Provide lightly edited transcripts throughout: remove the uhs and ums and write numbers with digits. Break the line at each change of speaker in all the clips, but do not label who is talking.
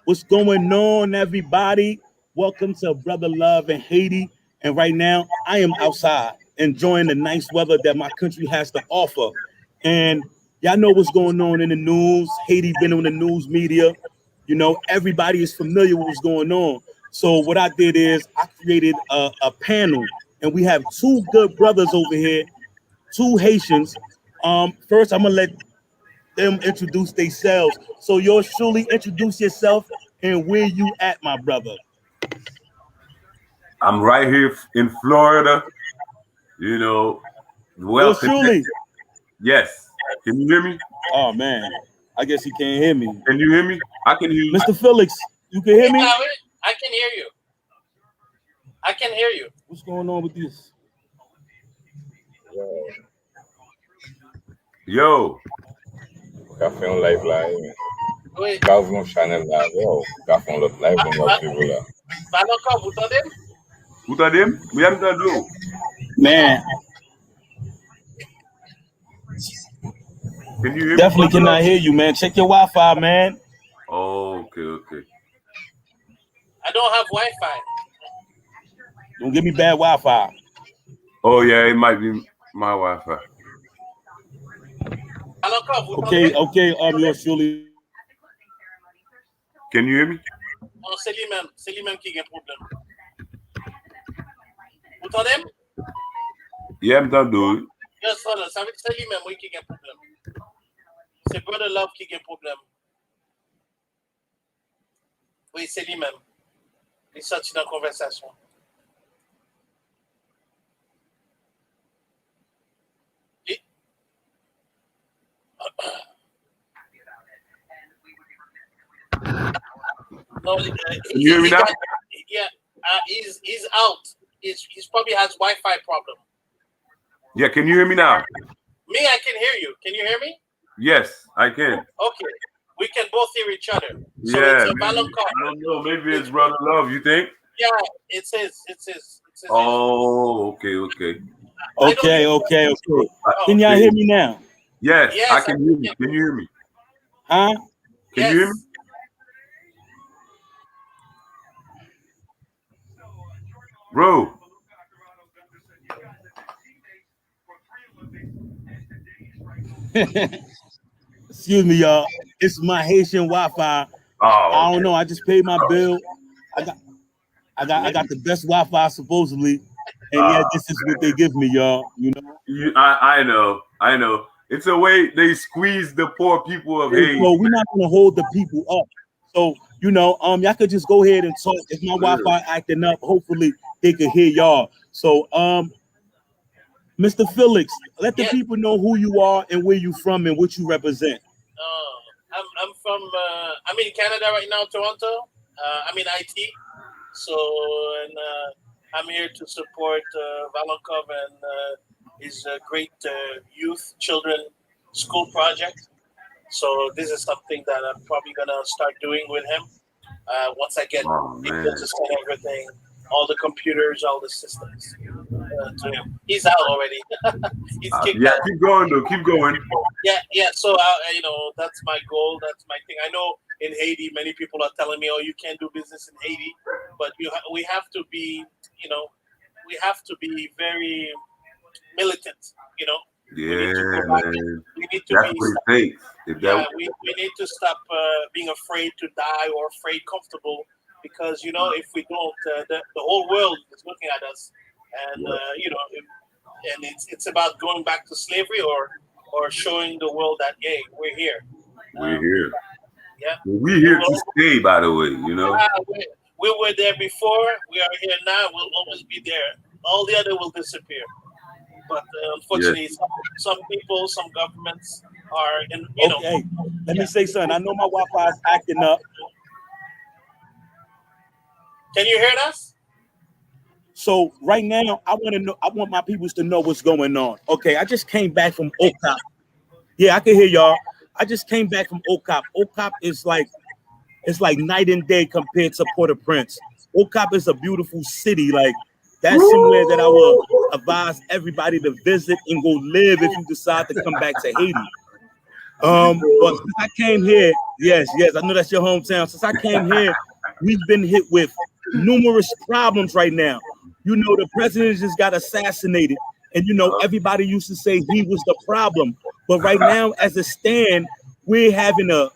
What's going on, everybody? Welcome to Brother Love in Haiti. And right now, I am outside enjoying the nice weather that my country has to offer. And y'all know what's going on in the news. Haiti been on the news media. You know, everybody is familiar with what's going on. So what I did is I created a panel, and we have two good brothers over here, two Haitians. First, I'm gonna let them introduce themselves. So yours truly, introduce yourself and where you at, my brother.
I'm right here in Florida, you know, well
Yours
connected.
truly.
Yes. Can you hear me?
Oh man, I guess he can't hear me.
Can you hear me? I can hear you.
Mr. Felix, you can hear me?
I can hear you. I can hear you.
What's going on with this?
Yo.
Café en live là.
Oui.
Gaz mon channel là. Café en l'autre live, on va suivre là.
Valencore, vous entendez?
Vous entendez? Oui, j'entends.
Man,
Can you hear me?
definitely cannot hear you, man. Check your Wi-Fi, man.
Oh, okay.
I don't have Wi-Fi.
Don't give me bad Wi-Fi.
Oh, yeah, it might be my Wi-Fi.
Valencore, vous
Okay,
entendez?
yours truly.
Can you hear me?
Non, c'est lui-même qui a un problème. Vous entendez?
Yeah, j'entends.
Yes, voilà, ça veut dire que c'est lui-même oui, qui a un problème. C'est Brother Love qui a un problème. Oui, c'est lui-même. Il est sorti dans la conversation. No,
Can you hear me now?
He's out. He's probably has Wi-Fi problem.
Yeah, can you hear me now?
Me, I can hear you. Can you hear me?
Yes, I can.
Okay. We can both hear each other. So
Yeah,
it's a balance call.
I don't know. Maybe it's Brother Love, you think?
Yeah, it says.
Oh, okay.
Okay.
Oh,
Can y'all hear me now?
Yes,
Yes,
I can hear you. Can you hear me?
Huh?
Can you hear me? Bro.
Excuse me, y'all. It's my Haitian Wi-Fi.
Oh,
I don't know. I just paid my bill. I got the best Wi-Fi supposedly, and yeah, this is what they give me, y'all. You know.
I know. It's a way they squeeze the poor people of Haiti.
So we're not gonna hold the people up. So you know, y'all could just go ahead and talk. If my Wi-Fi acting up, hopefully they can hear y'all. So Mr. Felix, let the people know who you are and where you from and what you represent.
I'm from. I'm in Canada right now, Toronto. I'm in IT. So and I'm here to support Valonkov and his great youth children school project. So this is something that I'm probably gonna start doing with him once I get able to set everything, all the computers, all the systems to him. He's out already. He's kicked out.
Keep going though. Keep going.
Yeah. So you know, that's my goal. That's my thing. I know in Haiti, many people are telling me, "Oh, you can't do business in Haiti," but we have to be, you know, we have to be very militant. You know.
Yeah, man. That's what it takes.
We need to stop being afraid to die or afraid comfortable, because you know, if we don't, the whole world is looking at us, and you know, and it's about going back to slavery or showing the world that hey, we're here.
We're here.
Yeah,
we're here to stay. By the way, you know,
we were there before. We are here now. We'll always be there. All the other will disappear. But unfortunately, some people, some governments are in. You know.
Okay, let me say something. I know my Wi-Fi is acting up.
Can you hear us?
So right now, I want my people to know what's going on. Okay, I just came back from OCOP. Yeah, I can hear y'all. I just came back from OCOP. OCOP is like night and day compared to Port-au-Prince. OCOP is a beautiful city. Like that's somewhere that I will advise everybody to visit and go live if you decide to come back to Haiti. But I came here Yes, yes, I know that's your hometown. Since I came here, we've been hit with numerous problems right now. You know, the president just got assassinated, and you know, everybody used to say he was the problem. But right now, as a stand, we're having a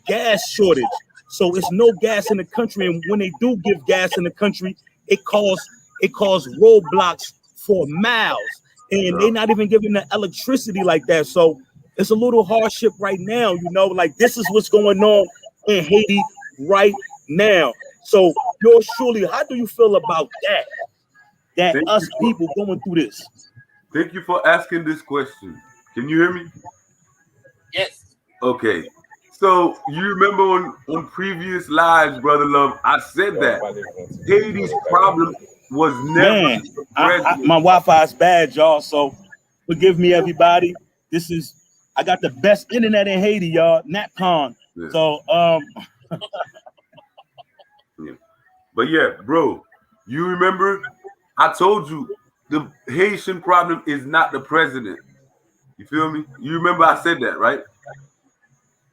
gas shortage. So it's no gas in the country, and when they do give gas in the country, it causes roadblocks for miles, and they're not even giving the electricity like that. So it's a little hardship right now, you know, like this is what's going on in Haiti right now. So yours surely, how do you feel about that? That
Thank
us
you for,
people going through this?
thank you for asking this question. Can you hear me?
Yes.
Okay. So you remember on previous lives, Brother Love, I said that Haiti's problem was never
Man,
the president.
my Wi-Fi is bad, y'all. So forgive me, everybody. I got the best internet in Haiti, y'all. NatCon.
Yeah.
So
Yeah. But yeah, bro, you remember I told you the Haitian problem is not the president. You feel me? You remember I said that, right?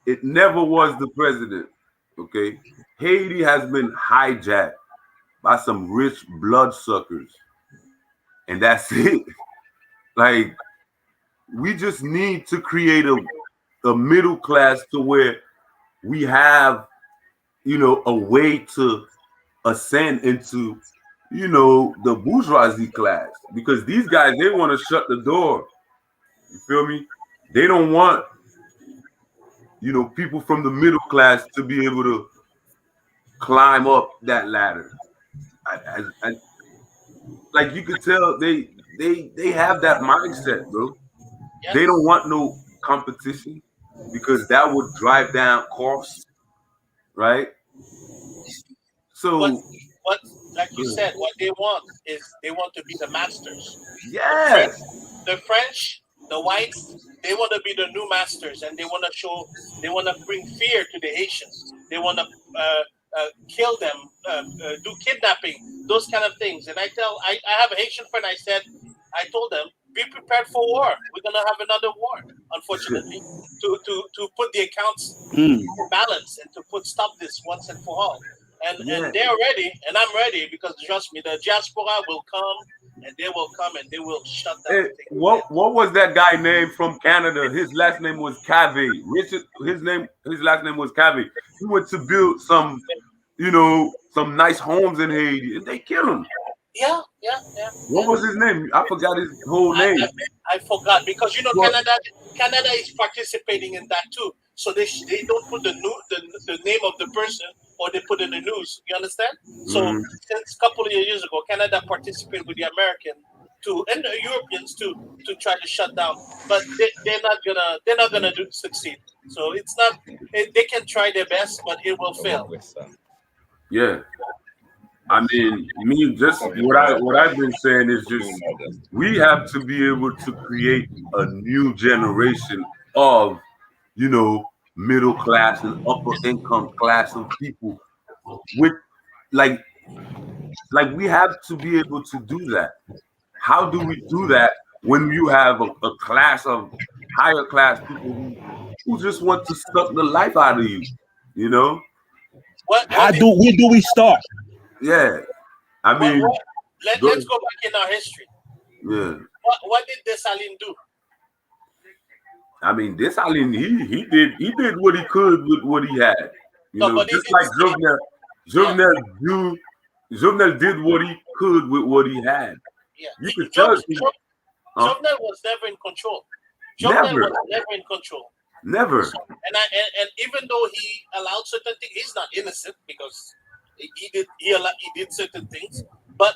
It never was the president. Okay. Haiti has been hijacked by some rich bloodsuckers. And that's it. Like, we just need to create a middle class to where we have, a way to ascend into, the bourgeoisie class. Because these guys, they want to shut the door. You feel me? They don't want, people from the middle class to be able to climb up that ladder. Like you could tell, they have that mindset, bro.
Yes.
They don't want no competition because that would drive down costs, right? So,
What like you said, what they want is they want to be the masters.
yes,
The French, the whites, they want to be the new masters, and they want to bring fear to the Haitians. They want to kill them, do kidnapping, those kind of things. And I have a Haitian friend. I told them, be prepared for war. We're gonna have another war, unfortunately, to put the accounts in balance and to stop this once and for all. And they're ready, and I'm ready because trust me, the diaspora will come, and they will come, and they will shut down.
Hey, what was that guy named from Canada? His last name was Cave. Richard. His last name was Cave. He went to build some nice homes in Haiti, and they killed him.
Yeah.
What was his name? I forgot his whole name.
I forgot because Canada is participating in that too. So they don't put the name of the person, or they put in the news. You understand? So since a couple of years ago, Canada participated with the American and the Europeans to try to shut down, but they're not gonna succeed. So it's not. They can try their best, but it will fail.
Yeah. I mean, just what I've been saying is just we have to be able to create a new generation of, middle class and upper income class of people with like we have to be able to do that. How do we do that when you have a class of higher class people who just want to suck the life out of you,
How do we start?
Yeah. I mean,
let's go back in our history.
Yeah.
What did Dessalines do?
I mean, Dessalines, he did what he could with what he had. Just like Jovenel did what he could with what he had.
Yeah.
You could tell
Jovenel was never in control. Jovenel was never in control.
Never.
So, and even though he allowed certain things, he's not innocent because he did certain things, but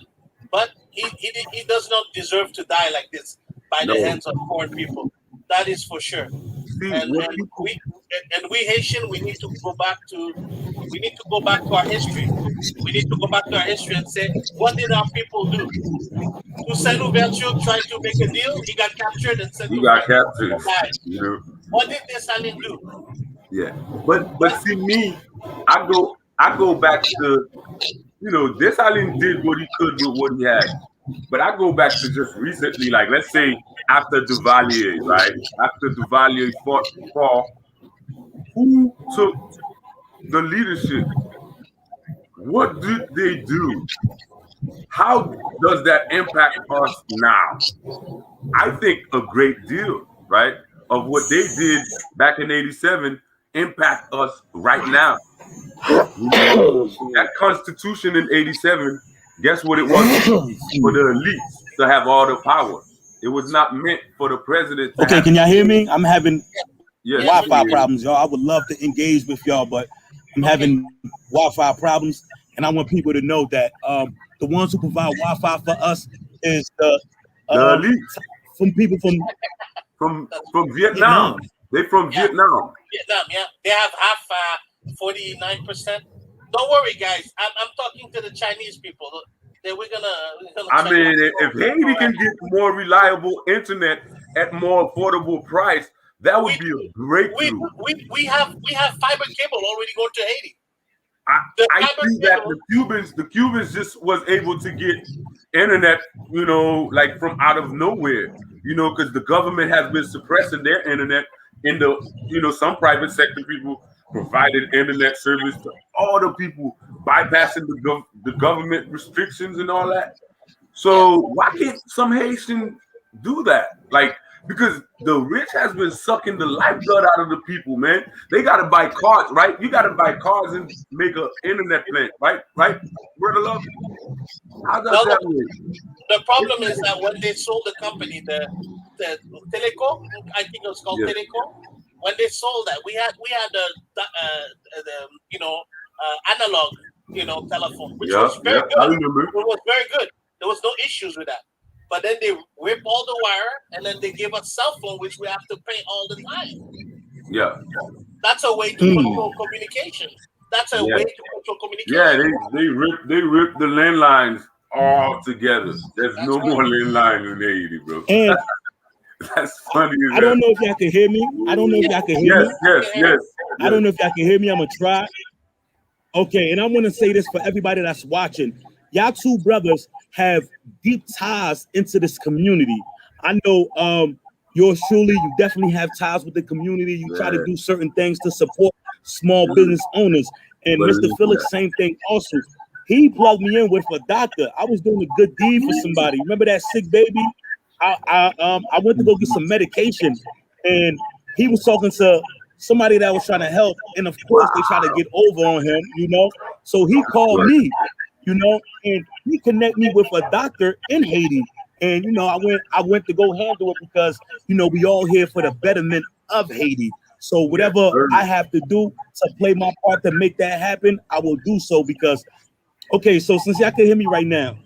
he does not deserve to die like this by the hands of foreign people. That is for sure. And we Haitian, we need to go back to our history. We need to go back to our history and say, what did our people do? Toussaint Louverture tried to make a deal. He got captured and sent to France. What did Dessalines do?
Yeah, but see me, I go back to Dessalines did what he could with what he had, but I go back to just recently, like let's say after Duvalier, right? After Duvalier fought, Who took the leadership? What did they do? How does that impact us now? I think a great deal, right? Of what they did back in 87 impact us right now. You know, that constitution in 87, guess what it was? For the elites to have all the power. It was not meant for the president to
Okay,
have.
can y'all hear me? I'm having
Yes, we can
Wi-Fi
hear you.
problems, y'all. I would love to engage with y'all, but I'm having Wi-Fi problems, and I want people to know that the ones who provide Wi-Fi for us is
The
um,
elites
from people from
from Vietnam.
Vietnam.
They from
Yeah.
Vietnam.
Vietnam, yeah, they have half 49%. Don't worry, guys. I'm talking to the Chinese people. That we're gonna
I
check
mean,
out.
if Haiti can get more reliable internet at more affordable price, that would
We
be a
we
breakthrough.
we have fiber cable already going to Haiti.
I,
The
I
fiber
see that
cable.
the Cubans just was able to get internet, like from out of nowhere, because the government has been suppressing their internet in the, some private sector people provided internet service to all the people, bypassing the government restrictions and all that. So why can't some Haitian do that? Like, because the rich has been sucking the lifeblood out of the people, man. They gotta buy cars, right? You gotta buy cars and make an internet plan, right? Right? Word of love. How does
No,
that work?
the problem is that when they sold the company, the Teleco, I think it was called
Yes.
Teleco. When they sold that, we had the analog telephone, which
Yeah,
was
yeah.
very
I
good.
remember.
It was very good. There was no issues with that. But then they ripped all the wire, and then they gave us cell phone, which we have to pay all the time.
Yeah.
That's a way to control communication. That's a
Yeah.
way to control
Yeah,
communication.
they ripped the landlines all together. There's
That's
no
right.
more landline in Haiti, bro.
And
That's funny as
I don't
hell.
know if y'all can hear me. I don't know if y'all can hear
Yes,
me.
yes, yes,
I don't
yes.
know if y'all can hear me. I'm gonna try. Okay, and I'm gonna say this for everybody that's watching. Y'all two brothers have deep ties into this community. I know yours truly, you definitely have ties with the community. You try to
Man,
do certain things to support small business owners. And Mr.
believe
Felix,
that.
same thing also. He plugged me in with a doctor. I was doing a good deed for somebody. Remember that sick baby? I went to go get some medication, and he was talking to somebody that was trying to help, and of course they try to get over on him. So he called
Right.
me, and he connect me with a doctor in Haiti, and I went to go handle it because we all here for the betterment of Haiti. So
Yes,
whatever
sir.
I have to do to play my part to make that happen, I will do so because okay, so since y'all can hear me right now,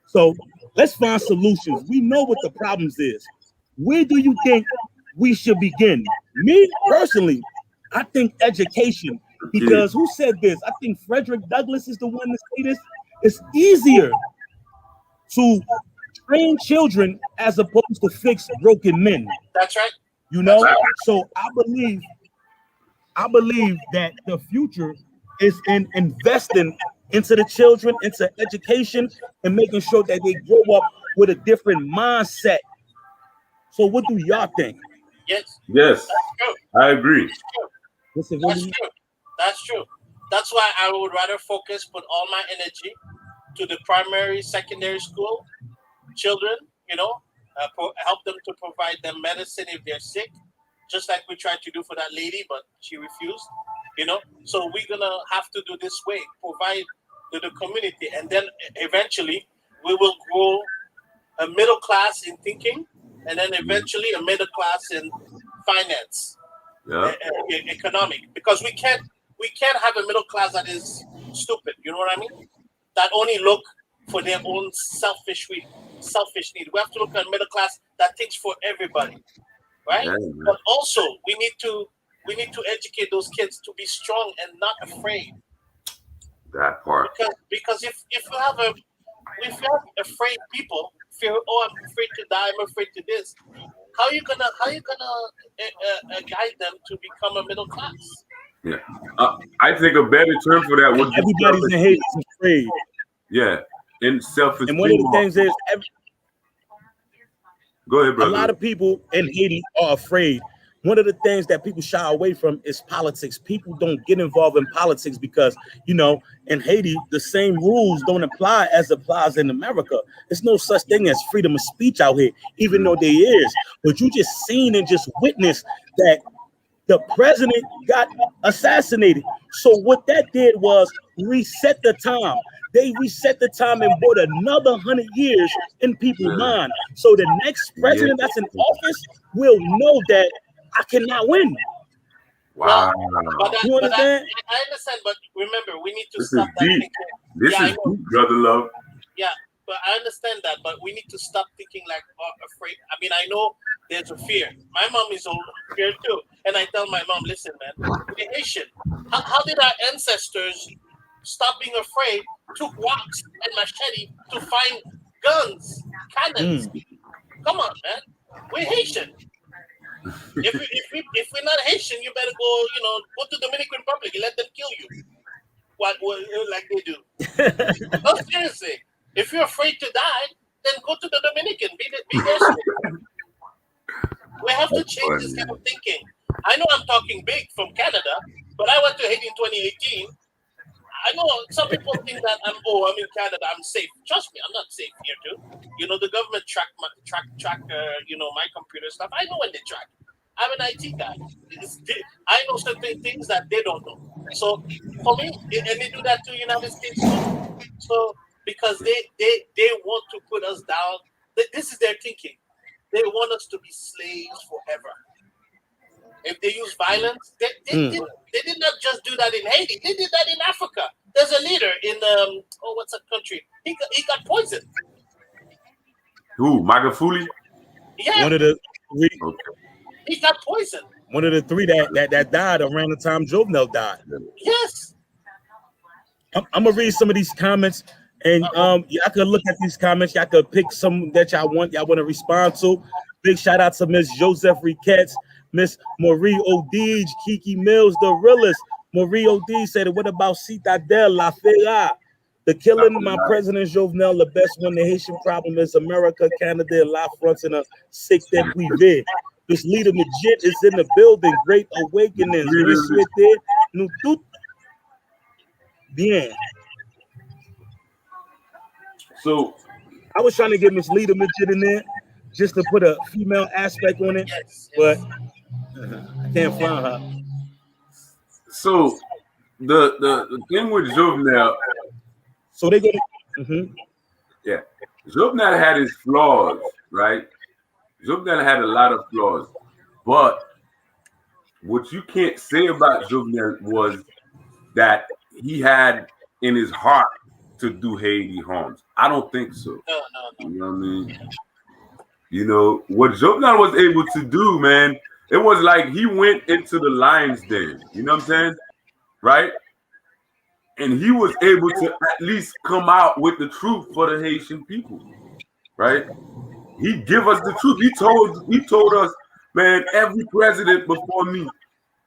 so let's find solutions. We know what the problems is. Where do you think we should begin? Me personally, I think education.
Kid.
Because who said this? I think Frederick Douglass is the one to say this. It's easier to train children as opposed to fix broken men.
That's right.
You
That's
know,
right.
so I believe that the future is in investing into the children, into education, and making sure that they grow up with a different mindset. So, what do y'all think?
Yes,
Yes,
that's true.
I agree.
That's true.
What's it
That's
really?
true. That's true. That's why I would rather put all my energy to the primary, secondary school children. Help them to provide them medicine if they're sick, just like we tried to do for that lady, but she refused. So we're gonna have to do this way, provide to the community, and then eventually we will grow a middle class in thinking, and then eventually a middle class in finance,
Yeah.
economic. Because we can't have a middle class that is stupid. You know what I mean? That only look for their own selfish need. We have to look at a middle class that thinks for everybody, right?
Yeah, man.
But also we need to educate those kids to be strong and not afraid.
That part.
Because if you have afraid people, fear, oh, I'm afraid to die, I'm afraid to this. How you gonna guide them to become a middle class?
Yeah. I think a better term for that would be
Everybody's in
self-esteem.
Haiti is afraid.
Yeah. And
And
self-esteem.
one of the things is
Go ahead,
a lot
brother.
of people in Haiti are afraid. one of the things that people shy away from is politics. People don't get involved in politics because, in Haiti, the same rules don't apply as applies in America. There's no such thing as freedom of speech out here, even though there is. But you just seen and just witnessed that the president got assassinated. So what that did was reset the time. They reset the time and brought another 100 years in people's mind. So the next president that's in office will know that I cannot win.
Wow.
You understand?
I understand, but remember, we need to
This
stop
is
that
deep.
thinking.
This is deep, brother love.
Yeah, but I understand that, but we need to stop thinking like afraid. I mean, I know there's a fear. My mom is old fear too, and I tell my mom, listen, man, we're Haitian. How did our ancestors stop being afraid? Took rocks and machete to find guns, cannons. Come on, man, we're Haitian. If we're not Haitian, you better go to Dominican Republic and let them kill you. What like they do? No, seriously. If you're afraid to die, then go to the Dominican. Be there. We have to change this kind of thinking. I know I'm talking big from Canada, but I went to Haiti in 2018. I know some people think that I'm in Canada, I'm safe. Trust me, I'm not safe here too. The government track my computer stuff. I know when they track. I'm an IT guy. I know certain things that they don't know. So for me, and they do that to United States too. So because they want to put us down. This is their thinking. They want us to be slaves forever. If they use violence, they did not just do that in Haiti. They did that in Africa. There's a leader in what's that country? He got poisoned.
Who? Magafuli?
Yeah.
One of the three.
Okay.
He got poisoned.
One of the three that died around the time Jovenel died.
Yes.
I'm gonna read some of these comments, and y'all could look at these comments. Y'all could pick some that y'all want to respond to. Big shout out to Miss Joseph Riquettes, Miss Marie Odige, Kiki Mills, the realist. Marie Odige said, "What about Citadel La Fea? The killing my president Jovenel, the best one. The Haitian problem is America, Canada, La France, and a sick that we did. This leader legit is in the building. Great awakenings. Nous tout bien."
So
I was trying to get Miss Leader legit in there just to put a female aspect on it, but I can't find her.
So the thing with Jovenel,
so they go.
Yeah, Jovenel had his flaws, right? Jovenel had a lot of flaws, but what you can't say about Jovenel was that he had in his heart to do Haiti harms. I don't think so.
No.
You know what I mean? What Jovenel was able to do, man, it was like he went into the lion's den. You know what I'm saying? Right? And he was able to at least come out with the truth for the Haitian people. Right? He give us the truth. He told us, man, every president before me,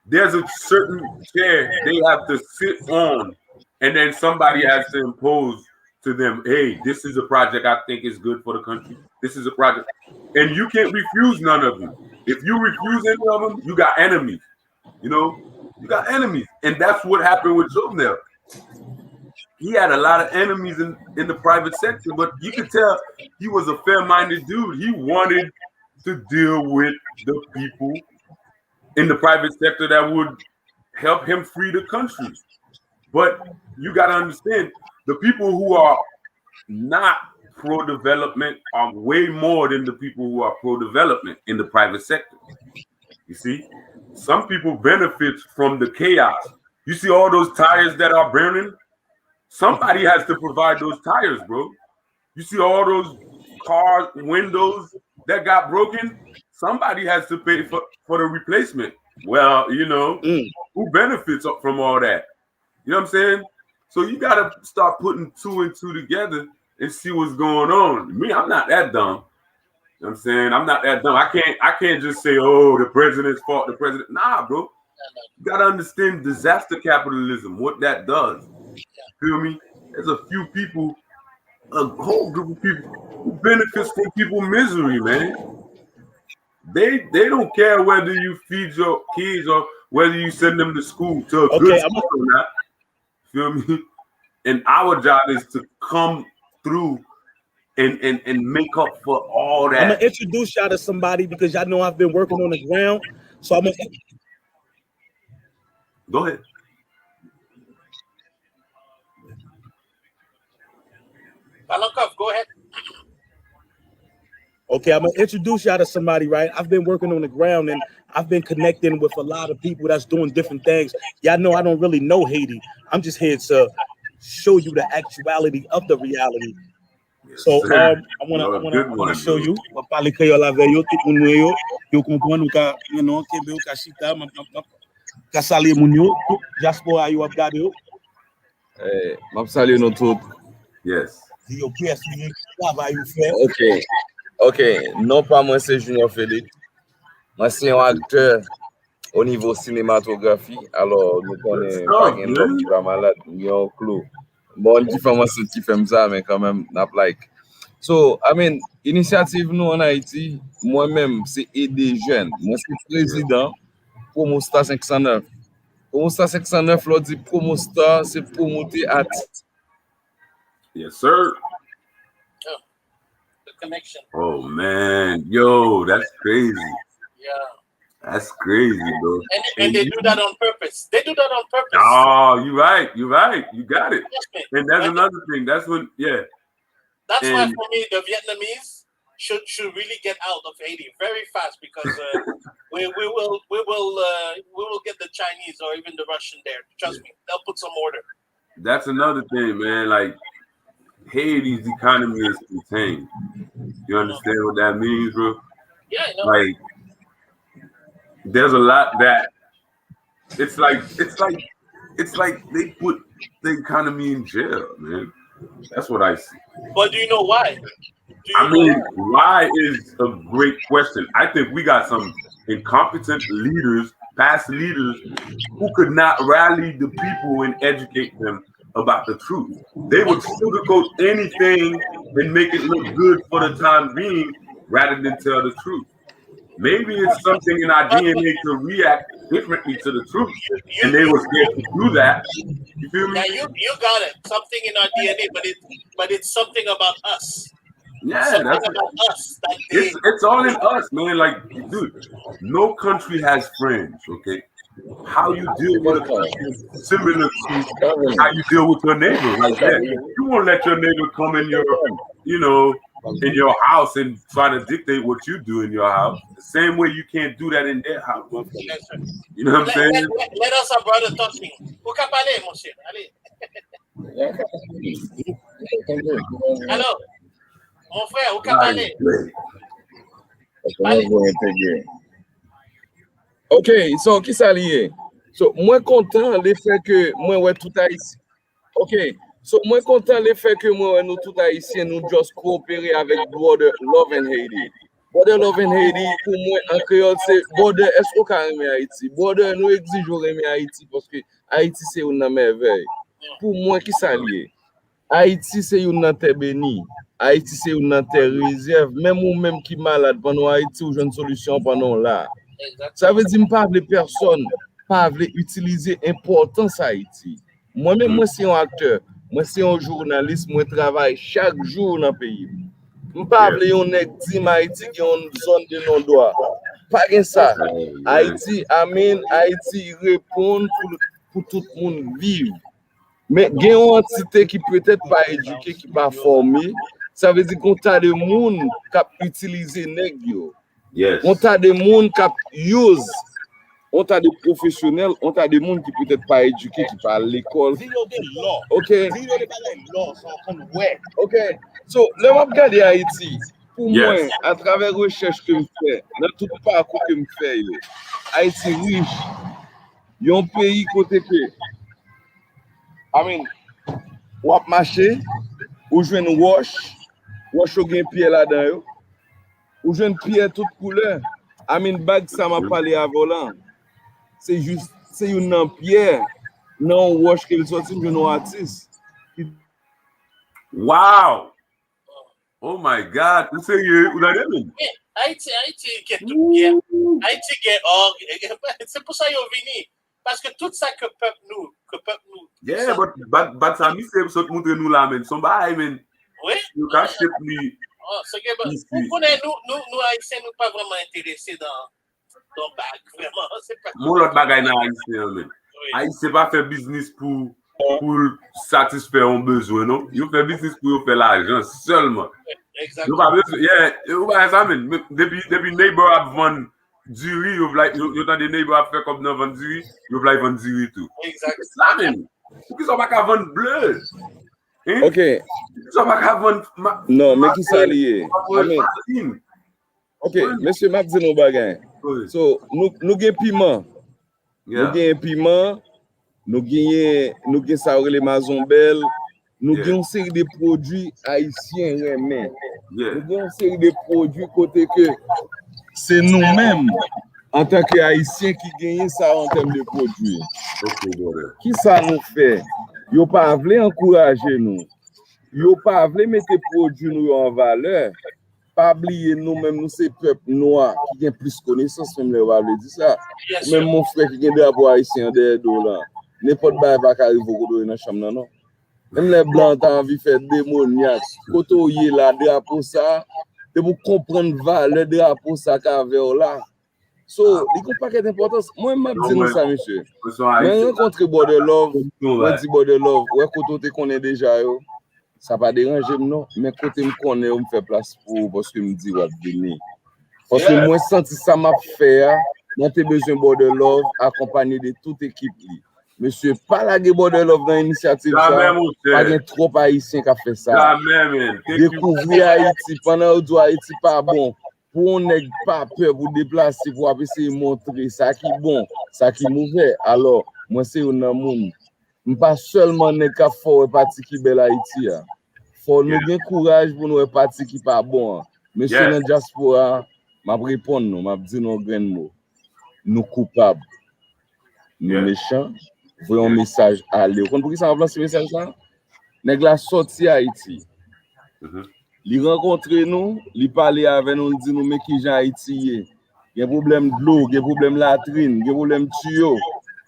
there's a certain chair they have to sit on, and then somebody has to impose to them, hey, this is a project I think is good for the country. This is a project. And you can't refuse none of them. If you refuse any of them, you got enemies. You got enemies. And that's what happened with Jovenel. He had a lot of enemies in the private sector, but you could tell he was a fair-minded dude. He wanted to deal with the people in the private sector that would help him free the country. But you got to understand, the people who are not pro-development are way more than the people who are pro-development in the private sector. You see, some people benefit from the chaos. You see all those tires that are burning? Somebody has to provide those tires, bro. You see all those car windows that got broken? Somebody has to pay for the replacement. Well, who benefits from all that? You know what I'm saying? So you got to start putting two and two together and see what's going on. Me, I'm not that dumb. You know what I'm saying? I'm not that dumb. I can't just say, oh, the president's fault, the president. Nah, bro. You got to understand disaster capitalism, what that does. Feel me? There's a few people, a whole group of people who benefits from people's misery, man. They don't care whether you feed your kids or whether you send them to school to a
Okay,
good school or not. Feel me? And our job is to come through and make up for all
I'm gonna
that.
introduce y'all to somebody because y'all know I've been working on the ground. So I'm gonna
Go ahead.
Balankov, go ahead.
Okay, I'm gonna introduce y'all to somebody, right? I've been working on the ground and I've been connecting with a lot of people that's doing different things. Y'all know I don't really know Haiti. I'm just here to show you the actuality of the reality.
Yes,
So
sir.
I
You're a good
wanna
one,
show
bro.
you. Mwen pale kreol ave yo, tout moun yo, yo kompren ou ka, kebe ou ka chita, ka salye moun yo, tout diaspora yo ap gade yo.
Map salye nou tout.
Yes.
Di yo pres liye, travay ou fe.
Ok, non pa mwen se Junior Felix. Mwen se yon akteur au niveau cinématographie. Alors, nou
Good
konen pa
stuff,
gen l'homme
man.
ki va malade, yon clou. Bon, di fè mwen se ki fèm sa, men quand même, nap like. So, I mean, initiative nou en Haiti, mwen mèm, se aider jeunes. Mwen se président Promosta 509. Promosta 509, lò di Promosta, se promote artiste.
Yes, sir.
Oh, the connection.
Oh man, yo, that's crazy.
Yeah.
That's crazy, bro.
And they do that on purpose. They do that on purpose.
Oh, you're right. You're right. You got it.
Trust me.
And that's
Right?
another thing. That's when, yeah.
That's why
And
for me the Vietnamese should really get out of Haiti very fast because we will get the Chinese or even the Russian there. Trust me, they'll put some order.
that's another thing, man. Like Haiti's economy is contained. You understand what that means, bro?
Yeah, I know.
Like there's a lot that it's like they put the economy in jail, man. That's what I see.
But do you know why?
I mean, why is a great question. I think we got some incompetent leaders, past leaders, who could not rally the people and educate them about the truth. They would sugarcoat anything and make it look good for the time being rather than tell the truth. Maybe it's something in our DNA to react differently to the truth, and they were scared to do that. You feel me?
Yeah, you got it. Something in our DNA, but it's something about us.
Yeah,
Something
that's
about us that they.
it's all in us, man. Like, dude, no country has friends. Okay, how you deal with a country is similar to how you deal with your neighbor. Like that, you won't let your neighbor come in your, in your house and try to dictate what you do in your house. The same way you can't do that in their house.
Yes, sir.
You know what I'm saying?
Let us, our brother, talking. Où qu'a parlé, mon cher? Allez. Alors, mon frère, où qu'a parlé?
Ok, so ki sa liye? So, mwen kontan le fe ke mwen wè tout Haïtien. Ok, so mwen kontan le fe ke mwen wè nou tout Haïtien nou just koopere avèk Border Love and Haiti. Border Love and Haiti, pou mwen an kreol se, Border esko ka reme Haiti? Border nou exijo reme Haiti, poske Haiti se yon nan merveille. Pou mwen ki sa liye? Haiti se yon nan te beni. Haiti se yon nan te rezerve. Même ou même qui malade pendant Haïti ou jeune solution pendant là. Ça veut dire pas les personnes pas utiliser importance Haïti. Moi-même, moi c'est un acteur, moi c'est un journaliste, moi travaille chaque jour dans le pays. Je parle de nèg di Haïti qui ont une zone de non-droit. Pas que ça. Haïti, amen, Haïti répond pour tout le monde vivre. Mais il y a une entité qui peut-être pas éduquée, qui pas formée. Ça veut dire qu'on a des gens qui utilisent nèg yo.
Yes.
On a des gens qui use. On a des professionnels, on a des gens qui peut-être pas éduqués, qui parlent à l'école. OK. OK. So, le m'a regarder Haïti. Pour moi, à travers recherche que je fais, dans tout parcours que je fais, Haïti riche. Il y a un pays côté que ou ap marché, ou jwen wash ou gen pied là-dedans, ou jwen pied toute couleur. Bag ça m'a parlé avant là. C'est juste, c'est une pierre, non wash qu'il sorti de nos artistes.
Wow! Oh my God! You say you like that?
Haïti get tout bien. Haïti get or. C'est pour ça qu'ils ont venu. Parce que tout ça que peuple nous.
Yeah, but ça, mi se sot montre nous la men. Son ba men.
Oui.
You can shape li.
C'est que vous connaissez, nous Haïtiens, nous pas vraiment intéressés dans bac. Vraiment, c'est pas.
Mon l'autre bagay nan Haïtien men. Haïtien pas faire business pour satisfaire un besoin, non? Yo fait business pour faire l'argent seulement. Yo pas besoin, yo pas ça men. Depuis neighbor a vendre du riz, yo tant des neighbor a fait comme nan vendre du riz, yo vla vendre du riz tout.
Exactement.
Ça men. Pourquoi ça pas qu'à vendre bleu? Hein?
Ok.
Ça pas qu'à vendre
non, mais qui ça lié? Amen. Ok, monsieur m'a dit nos bagages. So, nous gagnons piment. Nous gagnons piment. Nous gagnons ça les mazombelles. Nous gagnons une série de produits haïtiens mais nous gagnons une série de produits côté que c'est nous-mêmes en tant qu'haïtiens qui gagnons ça en termes de produits. Qui ça nous fait? Yo pas voulu encourager nous. Yo pas voulu mettre produits nous en valeur. Pas oublier nous-mêmes, nous c'est peuple noir qui a plus connaissance, même les va dire ça. Même mon frère qui a des drapeaux haïtiens derrière là. N'importe quoi va arriver dans la chambre non. Même les blancs ont envie de faire démoniaque. Quand on y est là, drapeau ça, de vous comprendre valeur drapeau ça qu'avait là. So, il n'y a pas d'importance. Moi, je dis ça, monsieur. Je rencontre Border Love, je dis Border Love, ouais, quand on connaît déjà, ça va déranger, non. Mais quand on me connaît, on me fait place pour, parce que je me dis, ouais, venir. Parce que moi, je sens que ça m'a fait, moi, j'ai besoin de Border Love, accompagné de toute équipe. Monsieur, pas la Border Love dans l'initiative, pas de trop haïtien qui a fait ça. Découvrir Haïti, pendant que Haïti pas bon. Pour on n'ait pas peur pour déplacer, pour essayer de montrer ça qui est bon, ça qui est mauvais. Alors, moi, c'est un monde. Je pas seulement ne qu'à faire parti qui bel Haïti. Faut nous bien courage pour nous parti qui pas bon. Monsieur dans diaspora, m'a répondre nous, m'a dire nos grains mots. Nous coupables. Nous méchants. Voyons un message aller. Vous comprenez ça en place ce message là? Nèg la sorti Haïti. Li rencontre nous, li parler avec nous, dit nous mais qui Jean Haïti, il y a problème de l'eau, il y a problème latrine, il y a problème tuyau.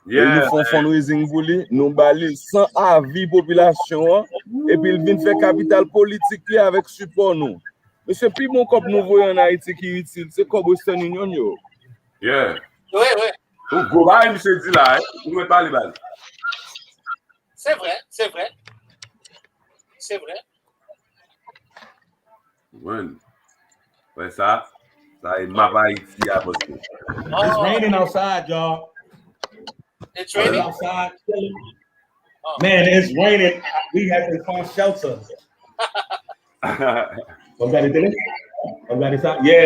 Nous font fundraising pour lui, nous bali sans avis population et puis il vient faire capital politique avec support nous. Monsieur plus bon comme nous voyons en Haïti qui utile, c'est comme Western Union yo.
Ouais.
Donc go ba monsieur dit là, vous me parlez bal.
C'est vrai.
Ouais, ça est ma Haïti à Boston.
It's raining outside, y'all.
It's raining
outside. Man, it's raining. We have to find shelter. Yeah,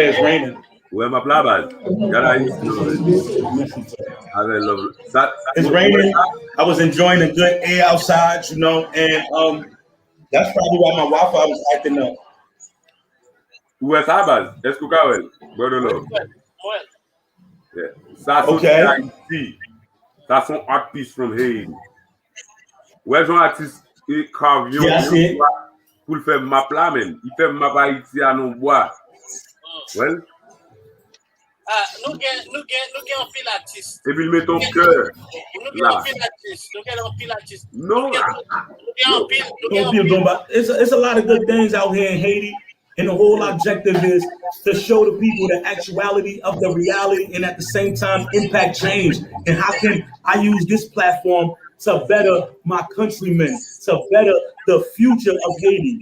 it's raining.
Where my plabas?
It's raining. I was enjoying the good air outside, you know, and that's probably why my Wi-Fi was acting up.
Où est ça, base? Est-ce que vous avez Brother Love? Ça, c'est Haïti. Ça, c'est un artiste from Haiti. Où est-ce un artiste qui carve pour faire ma plat, même? Il fait ma Haïti à nos bois. Well?
Nous avons un pilatiste.
Et puis, il met ton cœur.
Nous avons un pilatiste.
No.
It's a lot of good things out here in Haiti. And the whole objective is to show the people the actuality of the reality and at the same time impact change. And how can I use this platform to better my countrymen, to better the future of Haiti?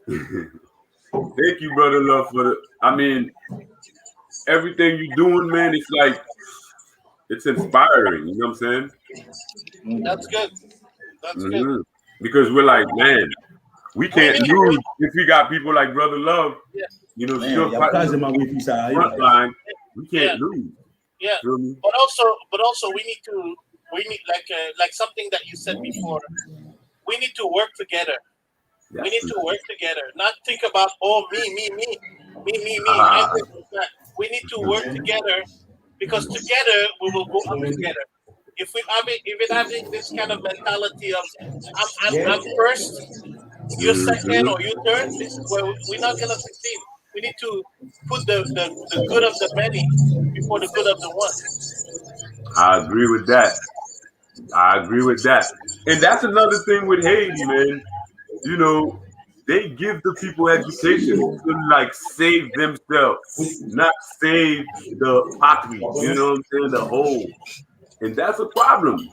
Thank you, Brother Love, everything you're doing, man, it's like, it's inspiring, you know what I'm saying?
That's good. Good.
Because we're like, man, we can't lose if we got people like Brother Love, still fighting front line. We can't lose.
Yeah, but also we need like something that you said before. We need to work together. We need to work together. Not think about me. We need to work together because together we will go up together. If it having this kind of mentality of I'm first, you're second, or you third, we're not gonna succeed. We need to put the good of the many before the good of the one.
I agree with that. And that's another thing with Haiti, man. You know, they give the people education to like save themselves, not save the patrie. You know what I'm saying? The whole, and that's a problem.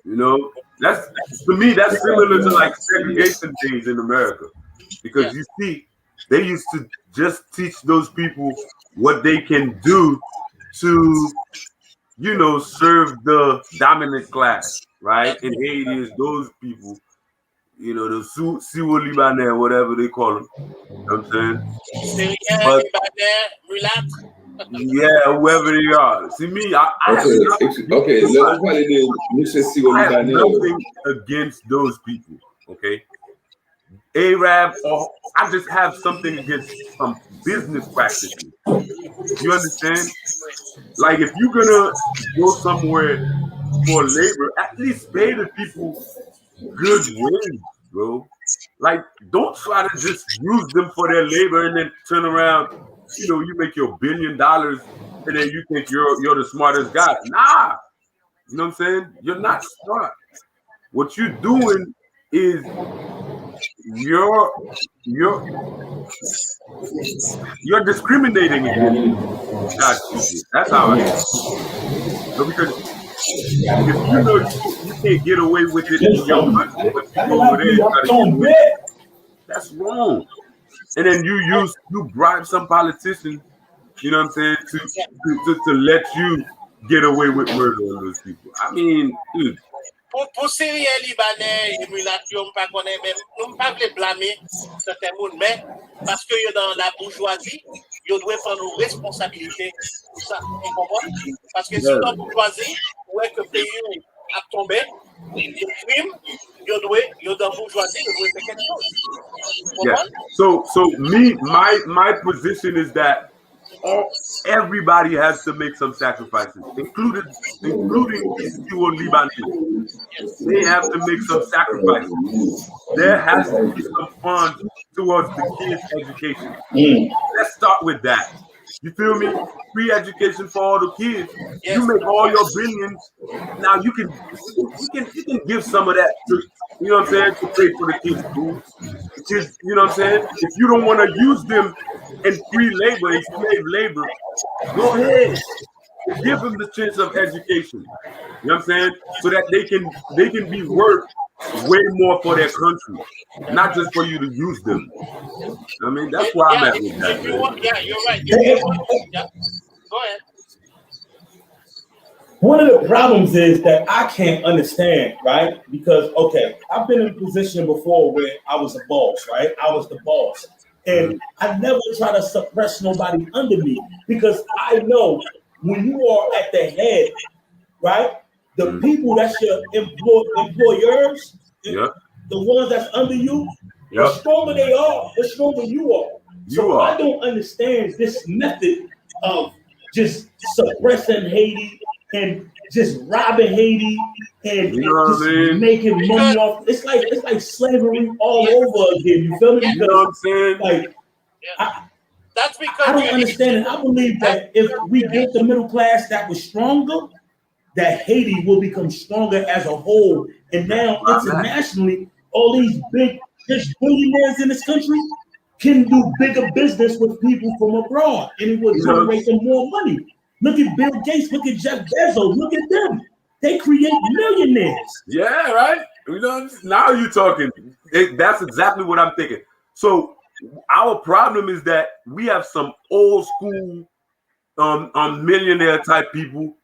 You know, that's to me that's similar to like segregation days in America,
Yeah.
because you see, they used to just teach those people what they can do to, you know, serve the dominant class, right?
That's
In
it.
Haiti, is those people, you know, the Siwo Libanais, whatever they call them. You know what I'm saying?
Syrian,
But
Libanais, mulat.
yeah, whoever they are. See me, I have nothing.
Ok, le nou pale de Mousse Siro
I have
Libanè.
nothing against those people. Okay, Arab, or I just have something against some business practices. You understand? Like if you're gonna go somewhere for labor, at least pay the people good wage, bro. Like, don't try to just use them for their labor and then turn around. You know, you make your $1 billion and then you think you're the smartest guy. Nah, you know what I'm saying? You're not smart. What you're doing is you're you're you're discriminating against God's people. That's how I see it. So because if you know you can't get away with it in your country, but you go over there and try to get away, that's wrong. And then you bribe some politician, you know what I'm saying, to let you get away with murder on those people. I mean, dude.
Pour Syriens, Libanais, et mulat, on pas connaît même, nous pas voulons blâmer certains monde, mais parce que yo dans la bourgeoisie, yo doit prendre nos responsabilités pour ça. Tu comprends? Parce que si
Yeah.
dans la bourgeoisie, ouais que le pays a tombé, le crime, yo dans la bourgeoisie, yo doit faire quelque chose. Tu
Yeah.
comprends?
So my position is that everybody has to make some sacrifices, including these people Lebanese. They have to make some sacrifices. There has to be some funds towards the kids' education. Let's start with that. You feel me? Free education for all the kids.
Yes.
You make all your billions. Now you can give some of that to, you know what I'm saying, to pay for the kids' food. Because, you know what I'm saying? If you don't want to use them in free labor, in slave labor, go ahead. Give them the chance of education. You know what I'm saying? So that they can be worth way more for their country, not just for you to use them. I mean, that's where I'm
Yeah,
at with that,
if you
man.
want, yeah, you're right. If you want, yeah, go ahead.
One of the problems is that I can't understand, right? Because, okay, I've been in a position before where I was a boss, right? I was the boss. And I never try to suppress nobody under me because I know when you are at the head, right? The people that's your employers,
Yeah.
the ones that's under you, the
Yeah.
stronger they are, the stronger you are. So I don't understand this method of just suppressing Haiti and just robbing Haiti and
You know what
just
I mean?
making money off. It's like slavery all over again. You feel me?
You know what I'm saying?
Like
That's because
I don't understand it. I believe that if we built the middle class that was stronger, that Haiti will become stronger as a whole. And now internationally, all these big billionaires in this country can do bigger business with people from abroad, and it will generate them more money. Look at Bill Gates, look at Jeff Bezos, look at them. They create millionaires.
Yeah, right. You know, now you're talking. That's exactly what I'm thinking. So our problem is that we have some old school millionaire type people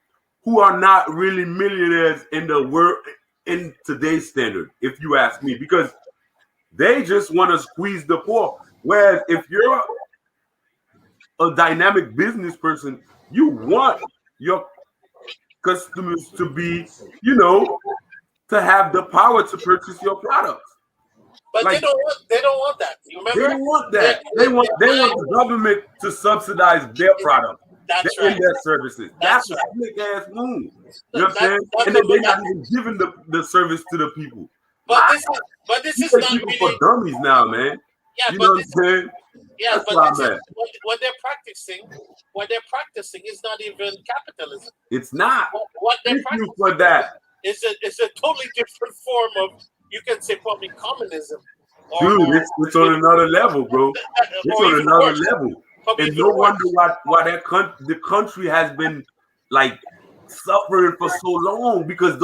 who are not really millionaires in the world in today's standard, if you ask me, because they just want to squeeze the poor. Whereas if you're a dynamic business person, you want your customers to be, you know, to have the power to purchase your products.
But like, they don't want that. You remember?
They don't want that. They want the government to subsidize their products.
That's right.
Their services. That's a slick ass move. You know what I'm saying? And then they're not even giving the service to the people.
But this is not
people
really
for dummies now, man.
Yeah,
You know
but
what
this,
I'm saying?
yeah,
That's
but
why
this
I'm
is
at.
what they're practicing. What they're practicing is not even capitalism.
It's not.
What they're
Thank you
practicing
for that.
is a totally different form of, you can say, probably communism,
Dude, it's on another level, bro. It's
or
on
even
another
worse.
level.
Probably
And
even
no
worse.
wonder why the country has been like suffering for so long because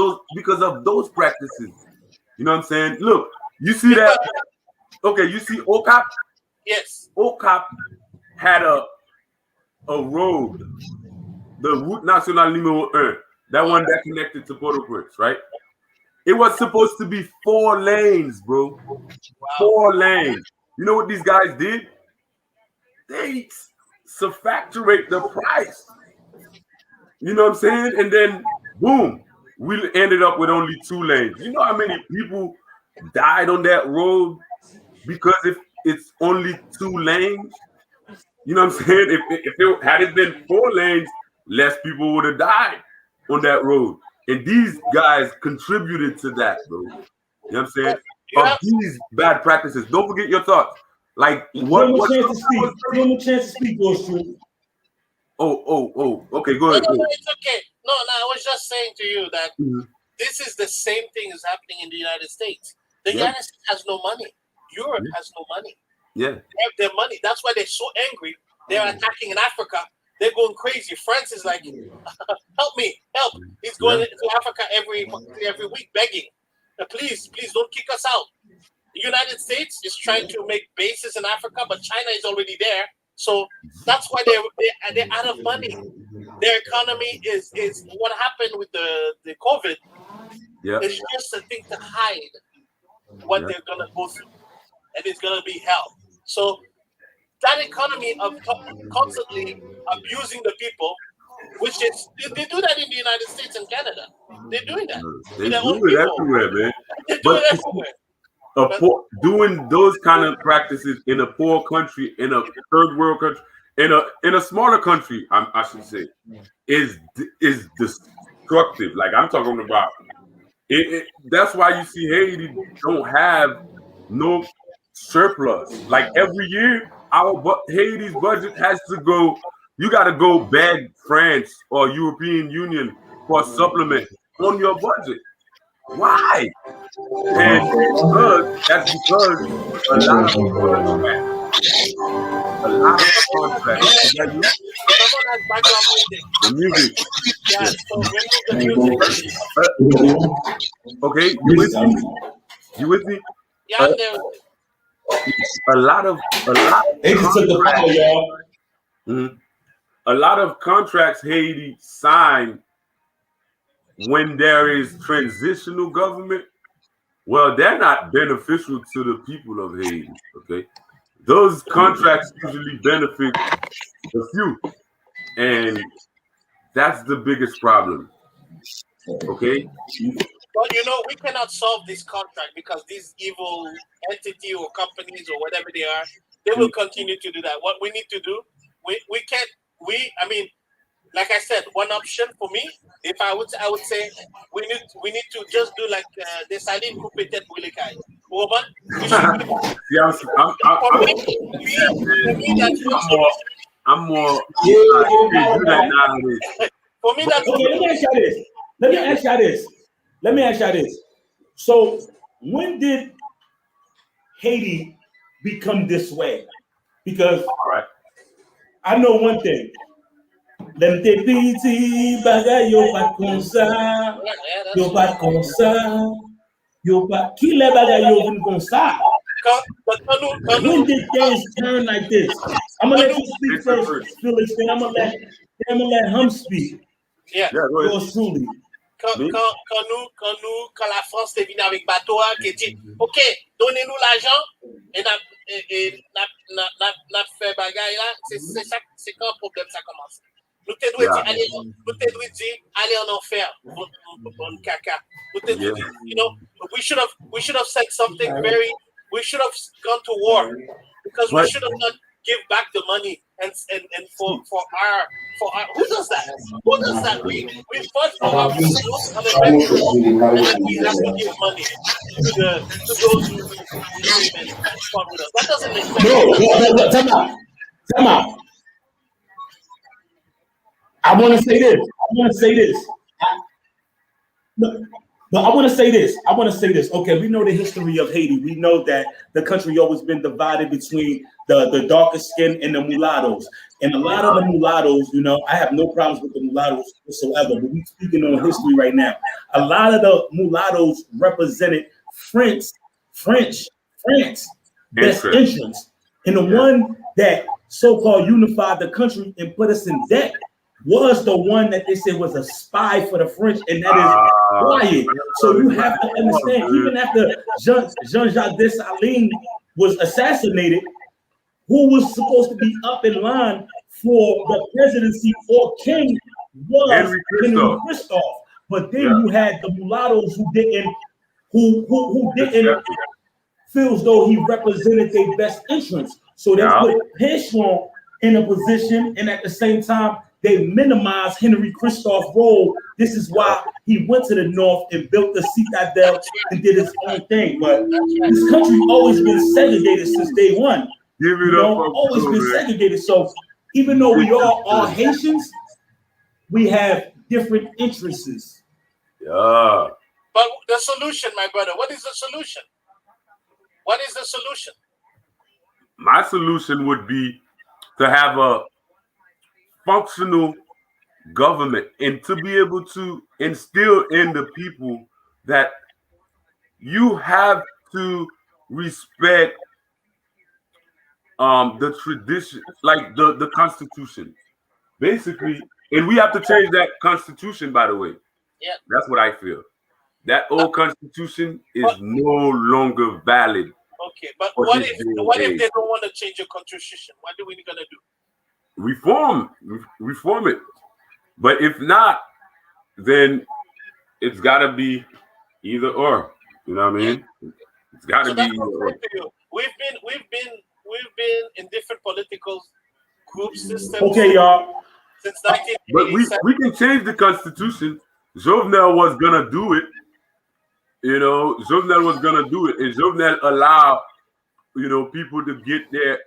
of those practices. You know what I'm saying? Look, you see that?
Because,
Okay, you see OCAP?
yes,
OCAP had a road, the Route Nationale Numéro 1, that one that connected to Port-au-Prince, right? It was supposed to be 4 lanes, bro.
wow.
4 lanes. You know what these guys did? They subtracturate the price. You know what I'm saying? And then boom, we ended up with only 2 lanes. You know how many people died on that road because if it's only 2 lanes? You know what I'm saying? If it had it been 4 lanes, less people would have died on that road. And these guys contributed to that, bro. You know what I'm saying?
But you
Of
have
these bad practices. Don't forget your thoughts. Like
Give him a
what
chance to speak. Give him a chance to speak, yours truly.
okay, go
no,
ahead.
no,
Go
no,
ahead.
it's okay. No, no, I was just saying to you that
Mhm.
this is the same thing is happening in the United States. The
Yeah.
United States has no money. Europe
Yeah.
has no money.
Yeah.
They have their money. That's why they're so angry. They're attacking in Africa. They're going crazy. France is like, help me, help. He's going to Africa every week begging. Please, please don't kick us out. The United States is trying to make bases in Africa, but China is already there. So that's why they're out of money. Their economy is what happened with the COVID.
Yeah.
It's just a thing to hide what they're gonna go through, and it's gonna be hell. So that economy of constantly abusing the people, which is they do that in the United States and Canada. They're doing that
They
to their own
do it
people.
everywhere, man.
They do
But
it everywhere.
doing those kind of practices in a poor country, in a third world country, in a smaller country, I should say, is destructive. Like I'm talking about it. That's why you see Haiti don't have no surplus. Like every year, Haiti's budget has to go. You got to go beg France or European Union for a supplement on your budget. Why? And that's because a lot of contracts, a lot of contracts. Is that you?
Someone has background music.
The music.
Yeah,
Yeah.
so remove the music.
Okay, you with me? You with me?
Yeah,
Uh,
I'm there.
a lot of
They just took the power, y'all.
Mhm. A lot of contracts Haiti sign when there is transitional government. Well, they're not beneficial to the people of Haiti. Okay, those contracts usually benefit a few, and that's the biggest problem. Okay,
But you know, we cannot solve this contract because these evil entity or companies or whatever they are, they will continue to do that. What we need to do, we can't. I mean, like I said, one option for me, if I would say we need to just do like the Saline Coupetet Wilekai. Woman, we should do that.
see,
For me, that's one
I'm more,
solution.
I'm more.
Yeah,
You can't do that nowadays.
For me, that's
okay, let me ask y'all this. Let me ask y'all this. So, when did Haiti become this way? Because
All right.
I know one thing. Lem te piti bagay yo pat kon sa,
yeah, that's
yo pat kon sa, yo pat ki le bagay yo vin kon sa.
But
When did things turn like this? I'm gonna let you speak
Listen
first,
first.
Felix. Then I'm gonna let him speak.
yeah.
Yeah, go ahead.
Yours truly.
Me?
Quand la France est venue avec bateau, qui dit, OK, donnez-nous l'argent et n'a fait bagaille là, c'est ça, c'est quand le problème ça commence. Nous te doit dire, allez en enfer, bon caca. Nous te doit dire, you know, we should have said something we should have gone to war because we should have not give back the money and for our who does that? Who does that? We fought for ourselves on the battlefield and then we have to give money. to those who came and fought with us. That doesn't make sense.
No, time out. I want to say this. But I want to say this. Okay, we know the history of Haiti. We know that the country always been divided between the darker skin and the mulattoes. And a lot of the mulattoes, I have no problems with the mulattoes whatsoever. But we're speaking on history right now. A lot of the mulattoes represented France best interests. And the one that so-called unified the country and put us in debt was the one that they said was a spy for the French, and that is Wyatt. So you have to understand, even after Jean-Jacques Dessalines was assassinated, who was supposed to be up in line for the presidency or king was Henry Christophe. But then you had the mulattoes who didn't feel as though he represented their best interests. So they put Pétion in a position, and at the same time, they minimized Henry Christophe's role. This is why he went to the north and built the citadel and did his own thing. But this country always been segregated since day one. Always been segregated. So even though we all Haitians, we have different interests.
Yeah.
But the solution, my brother, what is the solution? What is the solution?
My solution would be to have a functional government and to be able to instill in the people that you have to respect the tradition, like the Constitution, basically. And we have to change that Constitution, by the way.
Yeah.
That's what I feel. That old Constitution is no longer valid.
Okay, but what if they don't want to change the Constitution? What are we gonna do? Reform it. But if not, then it's gotta be either or. You know what I mean? It's gotta be either or. We've been in different political group systems.
Okay, y'all.
Since 1987.
But we can change the Constitution. Jovenel was gonna do it. Jovenel was gonna do it, and Jovenel allowed people to get their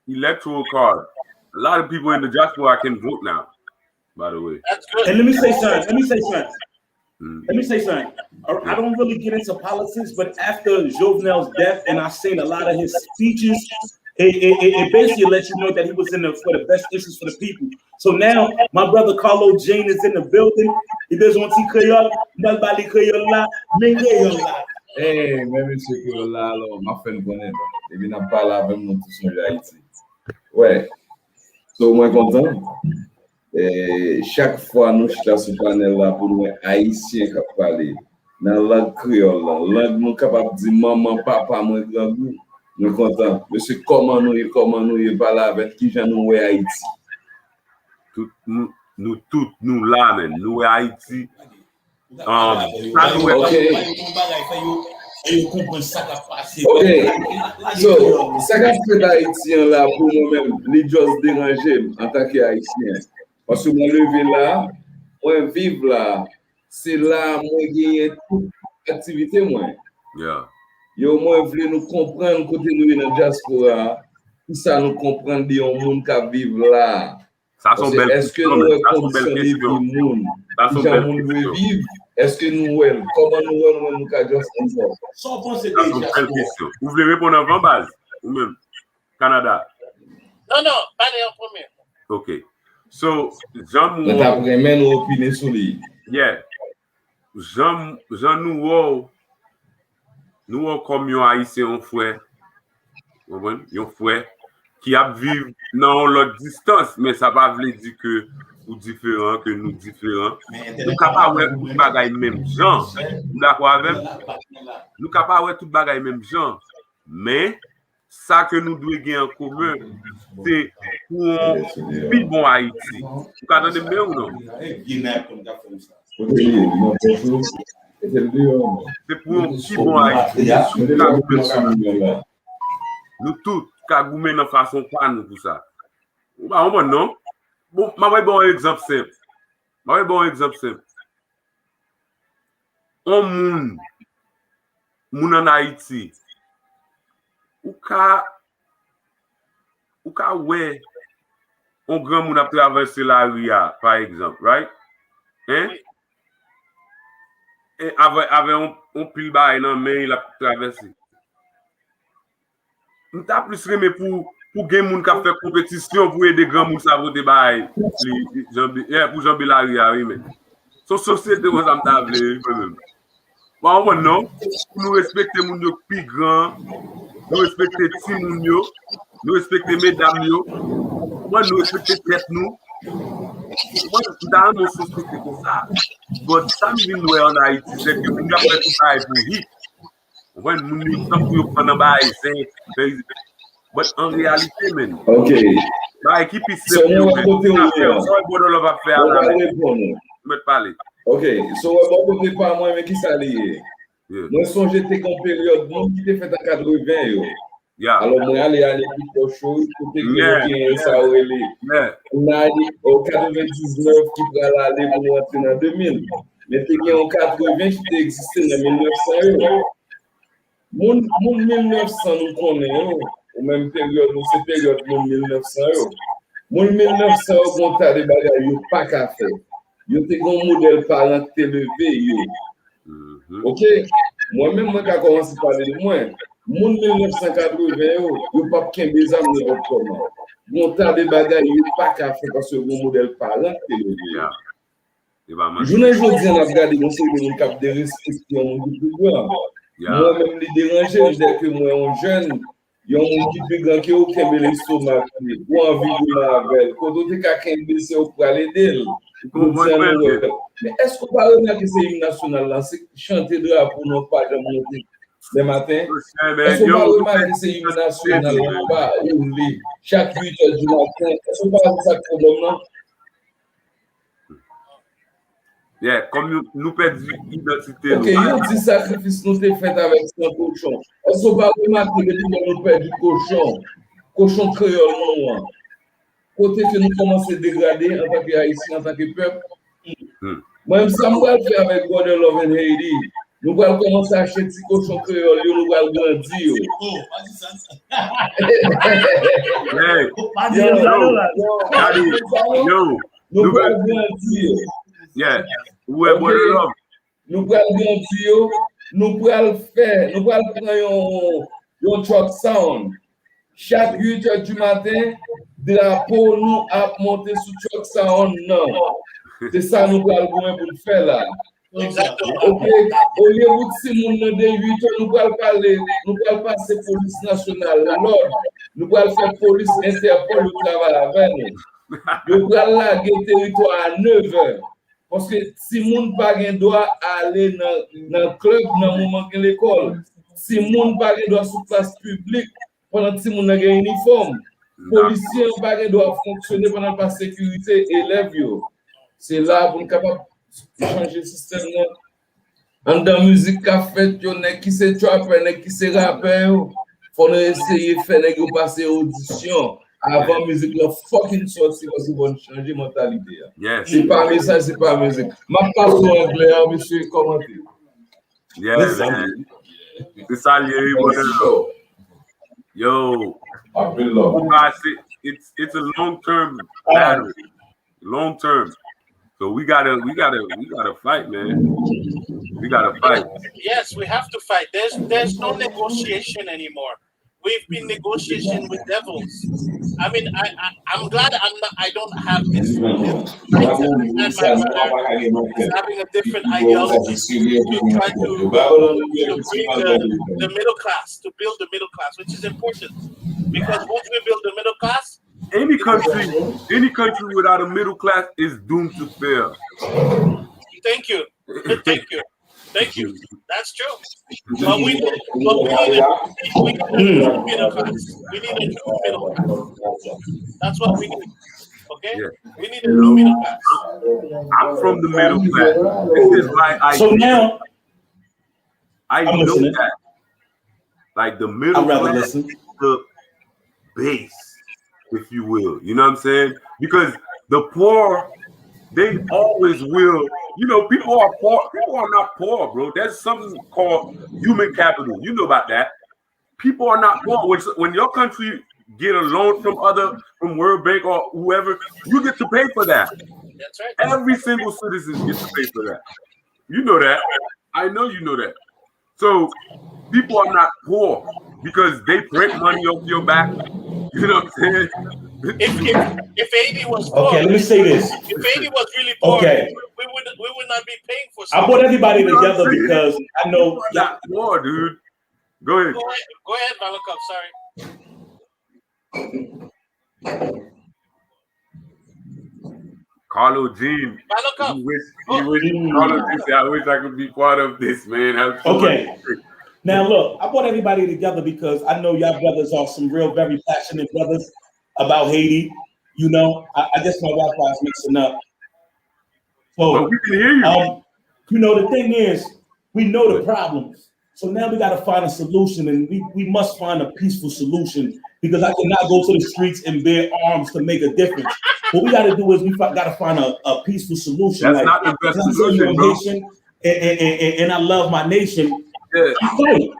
electoral card. A lot of people in the diaspora can vote now, by the way.
That's good.
And let me say something. I don't really get into politics, but after Jovenel's death, and I've seen a lot of his speeches, it basically lets you know that he was for the best interest for the people. So now, my brother Carlo Jane is in the building. He does want to Creole, Malbali Creole, Creole.
Hey, même monsieur Creole là, alors, ma fin de bonne, et bien, on parle avec nous tous sur Haïti. Ouais. So, moi content. Chaque fois nous sommes sur le panel là pour nous haïtiens qui parler dans la langue créole, langue nous capable de dire maman, papa, moi grand goût. Nous content. Monsieur comment nous parler avec qui j'en nous Haïti.
Nous tous nous là même, nous Haïti.
Okay. So, ça qu'a fait haïtien là pour moi-même, les juste déranger en tant qu'haïtien. Parce que moi lever là, moi vivre là, c'est là moi gagner toute activité moi.
Yeah.
Yo moi voulais nous comprendre côté nous dans diaspora, pour ça nous comprendre des monde qui vivent là.
Ça sont belles
Est-ce que nous conditions de monde, nous vivre? Est-ce que nous comment nous juste ensemble?
Sans penser
déjà. Vous voulez répondre avant base ou même Canada?
Non, pas en premier.
Okay. So, Jean
Nous avons nos opinions sur lui.
Yeah. Jean nous comme un haïtien un frère. Un frère qui a vécu dans l'autre distance, mais ça va veut dire que ou différent que nous différents. Nous capable tout bagaille même genre. D'accord avec nous capable tout bagaille même genre. Mais ça que nous devons gagner en commun, c'est pour un plus bon Haïti. Vous entendez bien ou non? C'est pour un plus bon Haïti. Nous tous, Kagoumé dans façon pas nous pour ça. Non? Bon, je vais donner un exemple simple. Un monde moun en Haïti, ou ka ouais, on grand moun a traversé la rue, par exemple, right? Hein?
Oui.
Et avec un pile bail dans mais il a traversé. Nous t'a plus aimé pour game moun qui a fait compétition pour aider grand moun ça voter bail pour Jean Belaria oui mais son société on ça t'a vle même. Bon non, nous respecter moun yo plus grand, nous respecter ti moun yo, nous respecter mesdames yo. Moi nous respecter tête nous. Moi dans nos sociétés comme ça. But ça me vient en Haïti c'est que moun a fait tout ça pour hit. When moun some people prendre bail c'est but en réalité man.
OK.
Bah équipe
So moi côté où
ça bon va faire là. Me parler.
OK, so bon côté pas moi mais qui ça lié? Moi songe j'étais en période non qui était fait en 80 yo.
Yeah.
Alors moi aller à l'équipe au show côté que ça relé. On a dit au 99 qui va aller pour rentrer en 2000. Mais t'es en 80 qui existait en 1900 yo. Mon 1900 nous connaît ou même période nous c'est période 1900 yo. Mon 1900 on t'a des bagages yo pas qu'à faire. Yo te gon modèle parent élevé yo. OK, moi-même moi quand commence à parler de moi, mon 1980 yo pas qu'un des âmes de comment. Mon tas de bagages yo pas qu'à faire parce que mon modèle parent élevé. Journée jodi on a regardé mon série de cap de restriction mon plus grand. Moi même les déranger dès que moi un jeune yo mon qui plus grand que aucun bel estomac ou envie de la avec quand on te quelqu'un blessé pour aller d'elle. Mais est-ce qu'on parle de que c'est une nationale là, c'est chanter de là pour nous pas de monter le matin? Est-ce qu'on parle de que c'est une nationale là, chaque 8h du matin? Est-ce qu'on parle de ça problème là?
Yeah, comme nous perdons l'identité.
OK, il dit sacrifice nous t'es fait avec ce cochon. Est-ce qu'on parle de que depuis nous perdons du cochon créole noir? Côté que nous commençons à dégrader en tant qu'Haïtiens, en tant que peuple. Moi-même, ça me va faire avec God Love and Haiti. Nous allons commencer à acheter des cochons créoles, nous allons grandir. Nous allons grandir.
Yeah. Où est God Love?
Nous allons grandir. Nous allons faire, nous allons prendre un truck sound. Chaque 8h du matin, drapeau nous a monté sur truck sound. Non. C'est ça nous allons pour faire là.
Exactement.
OK. Au lieu de si nous de 8 nous allons parler, nous allons passer police nationale, l'ordre. Nous allons faire police Interpol le travail avec nous. Nous allons laguer territoire à 9h. Parce que si moun pas doit aller dans le club dans le moment de l'école, si moun pas doit sur place publique pendant que moun a un uniforme, policier pas doit fonctionner pendant la sécurité élève yo. C'est là pour capable changer le système là. En dans musique qu'a fait yo nek qui se trapper nek qui se rappeur, faut essayer faire nek passer audition. Avant musique la fucking sortie parce qu'ils vont changer mentalité.
Yes.
C'est pas message, c'est pas musique. Ma passe en anglais, monsieur, commenter.
Yes. C'est ça lié. Yo. It's a long-term battle. Long term. So we gotta fight, man. We gotta fight.
Yes, we have to fight. There's no negotiation anymore. We've been negotiating with devils. I mean, I'm glad I don't have this. I understand my brother is having a different ideology to try to bring the middle class, to build the middle class, which is important. Because once we build the middle class,
any country without a middle class is doomed to fail.
Thank you. Thank you. That's true. But we need a new middle class. We need a new middle class. That's what we need. Okay? Yeah. We need a new middle class.
I'm from the middle class. This is why I know that. Like the middle class is the base, if you will. You know what I'm saying? Because the poor, they always will You know, people are poor. People are not poor, bro. There's something called human capital. You know about that. People are not poor. When your country get a loan from World Bank or whoever, you get to pay for that.
That's right.
Every single citizen gets to pay for that. You know that. I know you know that. So people are not poor because they print money off your back. You know what I'm saying?
If Haiti was poor,
Okay, let me say this.
If Haiti was really poor,
Okay.
we would not be paying for
I
something.
brought everybody
You know what I'm
together
saying?
because I know
People are not poor, dude. Go ahead.
Go ahead, Malakov. Sorry.
Carlo Jean.
Malakov.
He wish Carlo Jean said, I wish I could be part of this, man.
Okay. Now look, I brought everybody together because I know y'all brothers are some real, very passionate brothers about Haiti. You know, I guess my Wi-Fi is mixing up. So,
but we can hear you.
You know, the thing is, we know the problems. So now we got to find a solution, and we must find a peaceful solution because I cannot go to the streets and bear arms to make a difference. What we got to do is we got to find a peaceful solution.
That's not the best solution,
I'm
bro.
Haitian, and I love my nation.
Yeah.
I fight,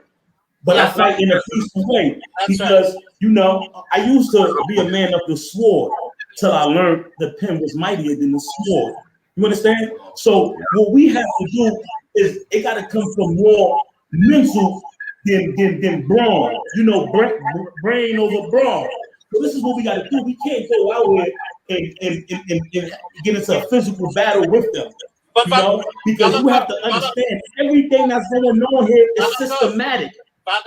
but I fight in a peaceful way because, you know, I used to be a man of the sword till I learned the pen was mightier than the sword. You understand? So what we have to do is it got to come from more mental than brawn. You know, brain over brawn. So this is what we got to do. We can't go out here and get into a physical battle with them. You know, because you have to understand everything that's going on here is systematic.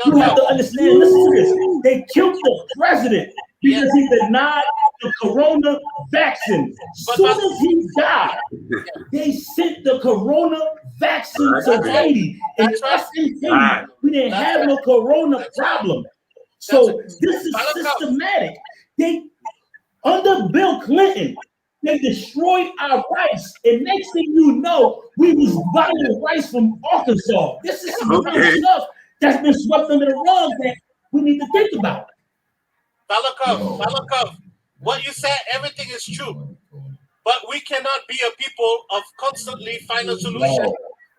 You have to understand. Listen to this. They killed the president because he denied the corona vaccine. As soon as he died, they sent the corona vaccine to Haiti. And us in Haiti, we didn't have no corona problem. So this is systematic. They, under Bill Clinton, they destroyed our rice. And next thing you know, we was buying rice from Arkansas. This is some real stuff that's been swept under the rug that we need to think about.
Balakov, what you said, everything is true. But we cannot be a people of constantly find a solution.
No.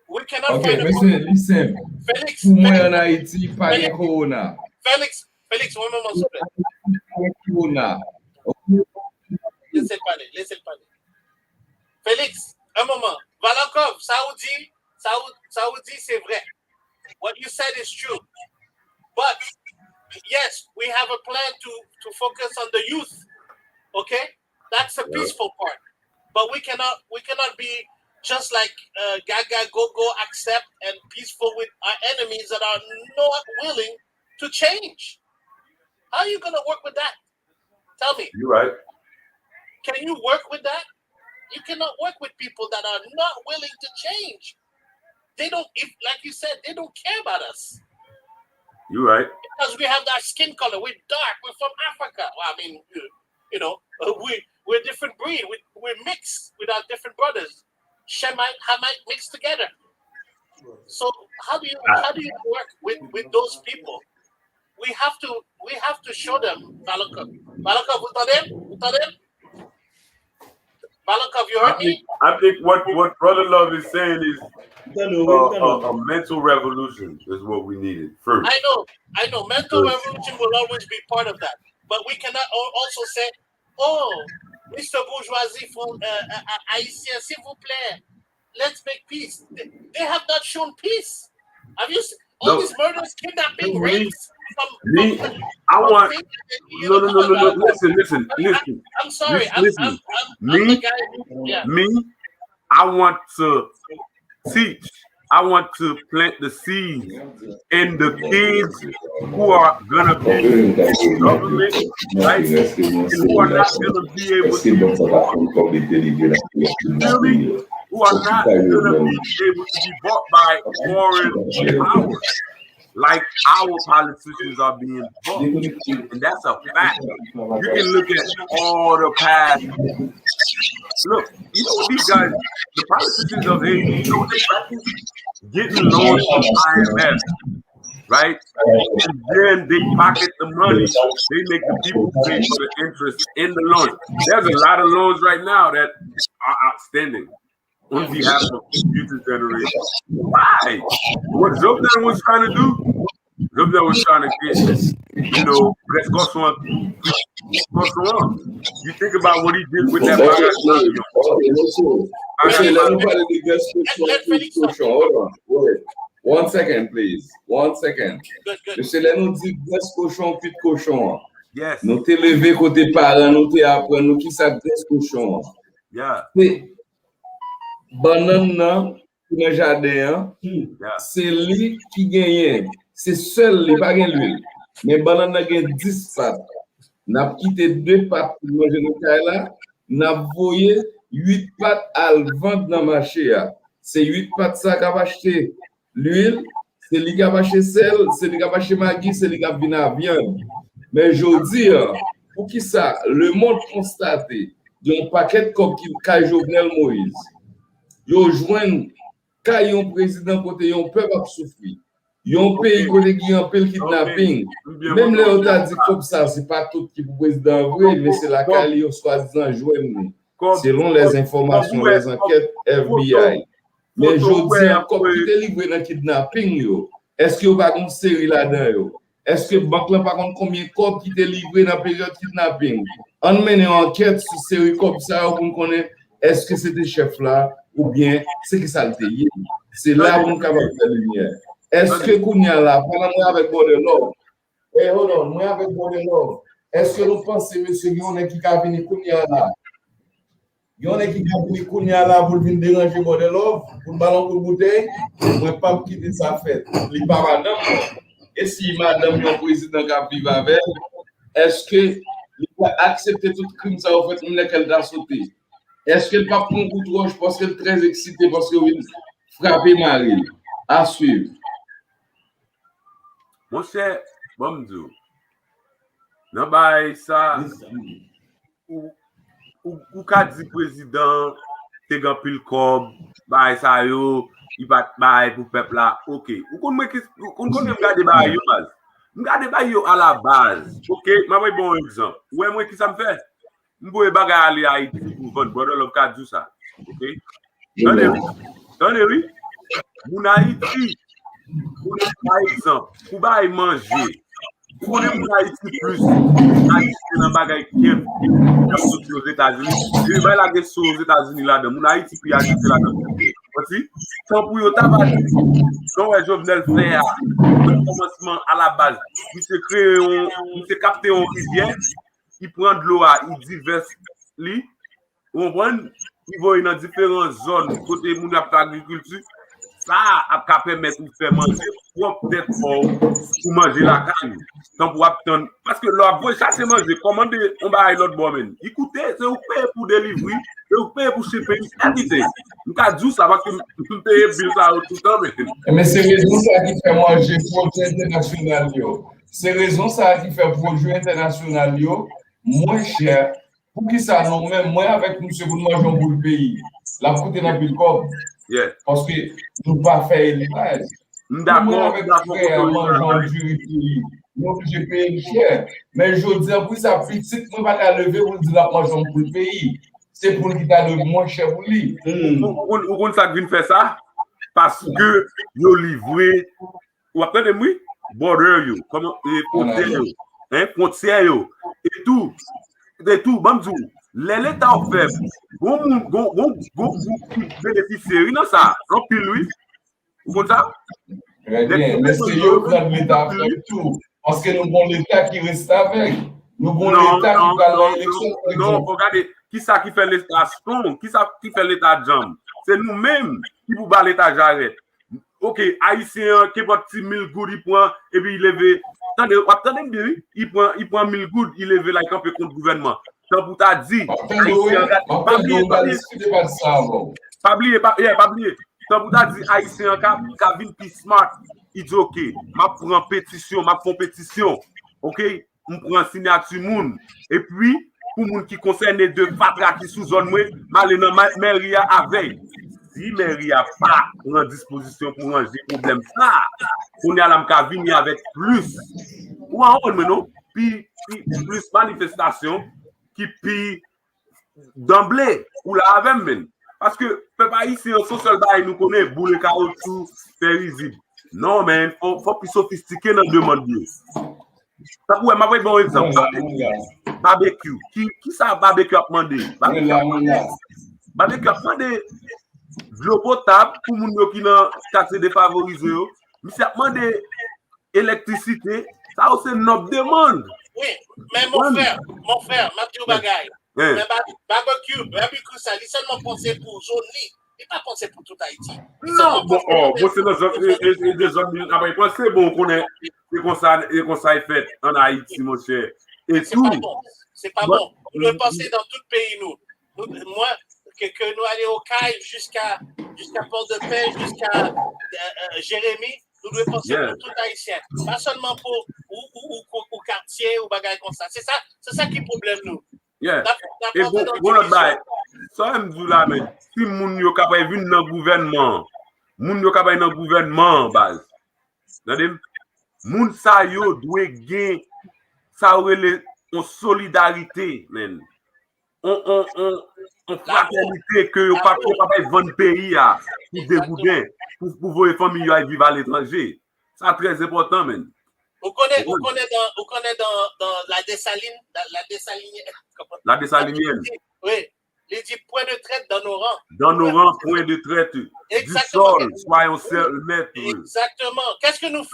We cannot
Okay,
find a
listen.
Felix,
Tout mwen en Haiti pa gen corona.
Felix, one moment, s'il te
Corona.
Laissez le parler. Félix, un moment. Balakov, Saoudi, c'est vrai. What you said is true. But yes, we have a plan to focus on the youth. Okay? That's the peaceful part. But we cannot be just like Gaga, go, accept and peaceful with our enemies that are not willing to change. How are you going to work with that? Tell me.
You're right.
Can you work with that? You cannot work with people that are not willing to change. They don't, like you said, they don't care about us.
You're right.
Because we have that skin color. We're dark. We're from Africa. Well, I mean, you know, we're a different breed. We're mixed with our different brothers. Shemite, Hamite mixed together. So how do you work with those people? We have to show them. Balakov, vous entendez? Balakov, you heard me?
I think what Brother Love is saying is a mental revolution is what we needed first.
I know. Mental revolution will always be part of that. But we cannot also say, oh, Mr. Bourgeoisie, Haïtien, s'il vous plaît, let's make peace. They have not shown peace. Have you seen all these murders, kidnapping, rapes?
I want no. Listen.
I'm sorry.
Listen.
I'm the guy.
Me, I want to teach. I want to plant the seeds in the kids who are gonna be in government, right? And who are not gonna be able to, who are not gonna be able to be bought by foreign powers. Like our politicians are being bought. And that's a fact. You can look at all the past. Look, you know what these guys, the politicians of Haiti, you know what they practice? Getting loans from IMF, right? And then they pocket the money. They make the people pay for the interest in the loans. There's a lot of loans right now that are outstanding. on behalf of the future generation. Why? What Jovenel was trying to do? Jovenel was trying to get, let's go on. You think about what he did with that bagage.
Okay, let me parler des grèves cochons. Hold on. Wait. 1 second, please. 1 second.
Good.
Monsieur, là, nous dit graisse cochon, puis de cochon.
Yes.
Nous t'es levé côté parents, nous t'es appris, nous qui ça graisse cochon.
Yeah.
Banane, dans le jardin, c'est lui qui gagne. C'est seul, il pas gagne l'huile. Mais banane a gagne 10 pattes. N'a quitté 2 pattes pour manger nos là. N'a voyé 8 pattes à le vendre dans le marché. C'est 8 pattes ça qu'a acheté l'huile, c'est lui qui a acheté sel, c'est lui qui a acheté maggi, c'est lui qui a venu à viande. Mais je dis, pour qui ça, le monde constate, il y a un paquet comme qui a Jovenel Moïse. Il y a un président côté, un peuple a souffert. Il y a un pays côté qui a un peu le kidnapping. Même les autres a dit comme ça, c'est pas tout qui est président vrai, mais c'est la Cali, soi-disant, joindre. Selon les informations, les enquêtes FBI. Mais je dis encore, qui est livré dans le kidnapping, est-ce qu'il y a une série là-dedans? Est-ce que banque là par contre combien de corps qui est livré dans la période kidnapping? On mène une enquête sur série comme ça pour nous connaître est-ce que c'était chef là ou bien c'est qui ça le dit. C'est là où on est capable de faire lumière. Est-ce que Kounia là, pendant moi avec Bordelot, hold on, moi avec Bordelot, est-ce que nous pensons, monsieur, qu'il y en a qui a venu Kounia là? Il y en a qui a venu Kounia là pour venir déranger Bordelot, pour ballon pour bouteille, moi pas quitter sa fête. Il pas madame. Et si madame le président qui a vécu avec elle, est-ce qu'il va accepter tout crime ça au fait qu'elle a sauté? Est-ce qu'elle va prendre un coup de roche parce qu'elle est très excitée parce qu'elle veut frapper Marie? À suivre.
Mon cher, bon me dire. Non, bah, ça, ou qu'a dit président, t'es grand pile comme, bah, ça yo, il va bailler pour peuple là, ok. Ou qu'on me garde bah yo base. Me garde bah yo à la base, ok. M'a un bon exemple. Ouais, moi qui ça me fait? M'boye bagay aller à Haiti pour vendre, brother love qu'a dit ça, ok. Attendez, oui. Mon Haïti, par exemple, pour bailler manger. Pour les Haïti plus, Haïti dans bagay qui est aux États-Unis. Il va la question aux États-Unis là-dedans. Mon Haïti puis Haïti là-dedans. Aussi, sans pour y tabac. Donc, Jovenel fait le commencement à la base. Il se crée, il se capte en rivière, il prend de l'eau, il diverse li. On prend, il va dans différentes zones côté mon agriculture. Ça a permettre de faire manger peut-être pour manger la carne. Parce que là, vous chasser manger, commander, on va l'autre bon. Écoutez, c'est vous payez pour délivrer, c'est vous payez pour shipper. Écoutez, nous avons dit ça parce que nous payons ça tout le temps.
Mais c'est raison ça qui fait manger produits internationaux. C'est raison ça qui fait produits internationaux moins cher. Pour qui ça, non, même moi avec nous, c'est pour nous manger pour le pays. La coûte est dans le corps. Parce que nous ne pas faire élevage.
D'accord.
Avec frère, mangeant du pays, nous j'ai payé cher. Mais je dis, pour ça, petit, nous ne pas qu'à lever pour dire la mangeant pour le pays. C'est pour qu'il t'a donné moins cher pour lui.
Vous comprenez ça qui fait ça? Parce que vous livrez, vous apprenez moi, border you, comment, frontière yo, et tout, bamdou. L'État fait, bon bénéficiaire, non ça, rempli lui, vous comprenez ça?
Très bien, mais c'est eux qui l'État fait tout, parce que nous avons l'État qui reste avec, nous avons l'État qui va à l'élection.
Non, regardez, qui ça qui fait l'État strong, qui ça qui fait l'État jam, c'est nous-mêmes qui vous bat l'État j'arrête. Ok, Haïtien qui prend 10 000 gouttes, il prend, et puis il lève, attendez bien, il prend 1000 gouttes, il lève like un peu contre le gouvernement. Tant pour t'a dit, pas oublier. Tant pour t'a dit, Haïtien qui a vu plus smart, il dit ok, m'a prend pétition, m'a font pétition, ok, on prend signature moun, et puis pour moun qui concerne les deux fatra qui sous zone moi, m'aller dans mairie avec. Si mairie a pas en disposition pour ranger problème ça, on est à la venir avec plus. Ou en non, puis plus manifestation qui puis d'emblée ou la avec même. Parce que peuple haïtien, son seul bail nous connaît boule caoutchouc, faire risible. Non, man, faut plus sophistiqué dans le demande. Ça pourrait m'avoir un bon exemple. Barbecue. Qui ça barbecue a demandé? Barbecue a demandé de l'eau potable pour les gens qui ont taxé défavorisé. Mais ça a demandé électricité. Ça aussi notre demande.
Oui, mais mon frère, Mathieu Bagay. Mais barbecue, ça, il seulement pensé pour zone li. Il pas pensé pour tout Haïti.
Non, bon, c'est dans des zones. Après, c'est bon qu'on ait des conseils faits en Haïti, mon cher. Et
c'est
tout.
pas bon. C'est pas bon. Nous devons passer dans tout le pays, nous. Moi, que nous allions au CAI jusqu'à Port-de-Paix, jusqu'à Jérémy, nous devons penser pour tout Haïtien. Pas seulement pour ou quartier ou bagaille comme ça. C'est ça qui est le problème, nous.
Yeah. Et bon, notre bail, ça me dit là, mais si moun yo capable venir dans le gouvernement, base. Vous moun sa yo doit gagner ça en solidarité, man. On fraternité que yo pas capable vendre pays à pour dégoûter, pour vos familles à vivre à l'étranger. Ça très important, man.
Vous connaissez dans la dessaline,
la dessalinienne.
Oui, il dit point de traite dans nos rangs.
Dans nos rangs, point de traite.
Exactement.
Du sol, soyons maîtres.
Exactement. Qu'est-ce que nous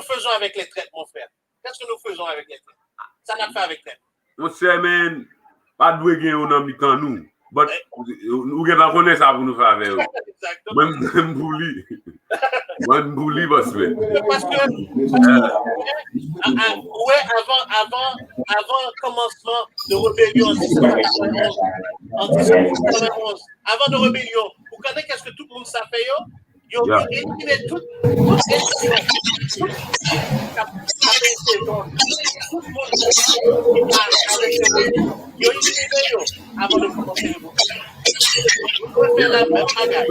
faisons avec les traites, mon frère? Qu'est-ce que nous faisons avec les traites? Ça n'a pas avec les traites.
Mon cher, man, pas de gagner un mi-temps nous. Mais nous devons ça pour nous faire avec eux. Même bouli. Même bouli, parce que.
Parce que, avant le commencement de rébellion en 1791, avant de rébellion, vous connaissez qu'est-ce que tout le monde s'est fait? Ils ont éliminé toutes les élections. Tout le monde avec les rébellions. Ils ont éliminé avant de commencer le mouvement. Vous pouvez faire la même bagarre.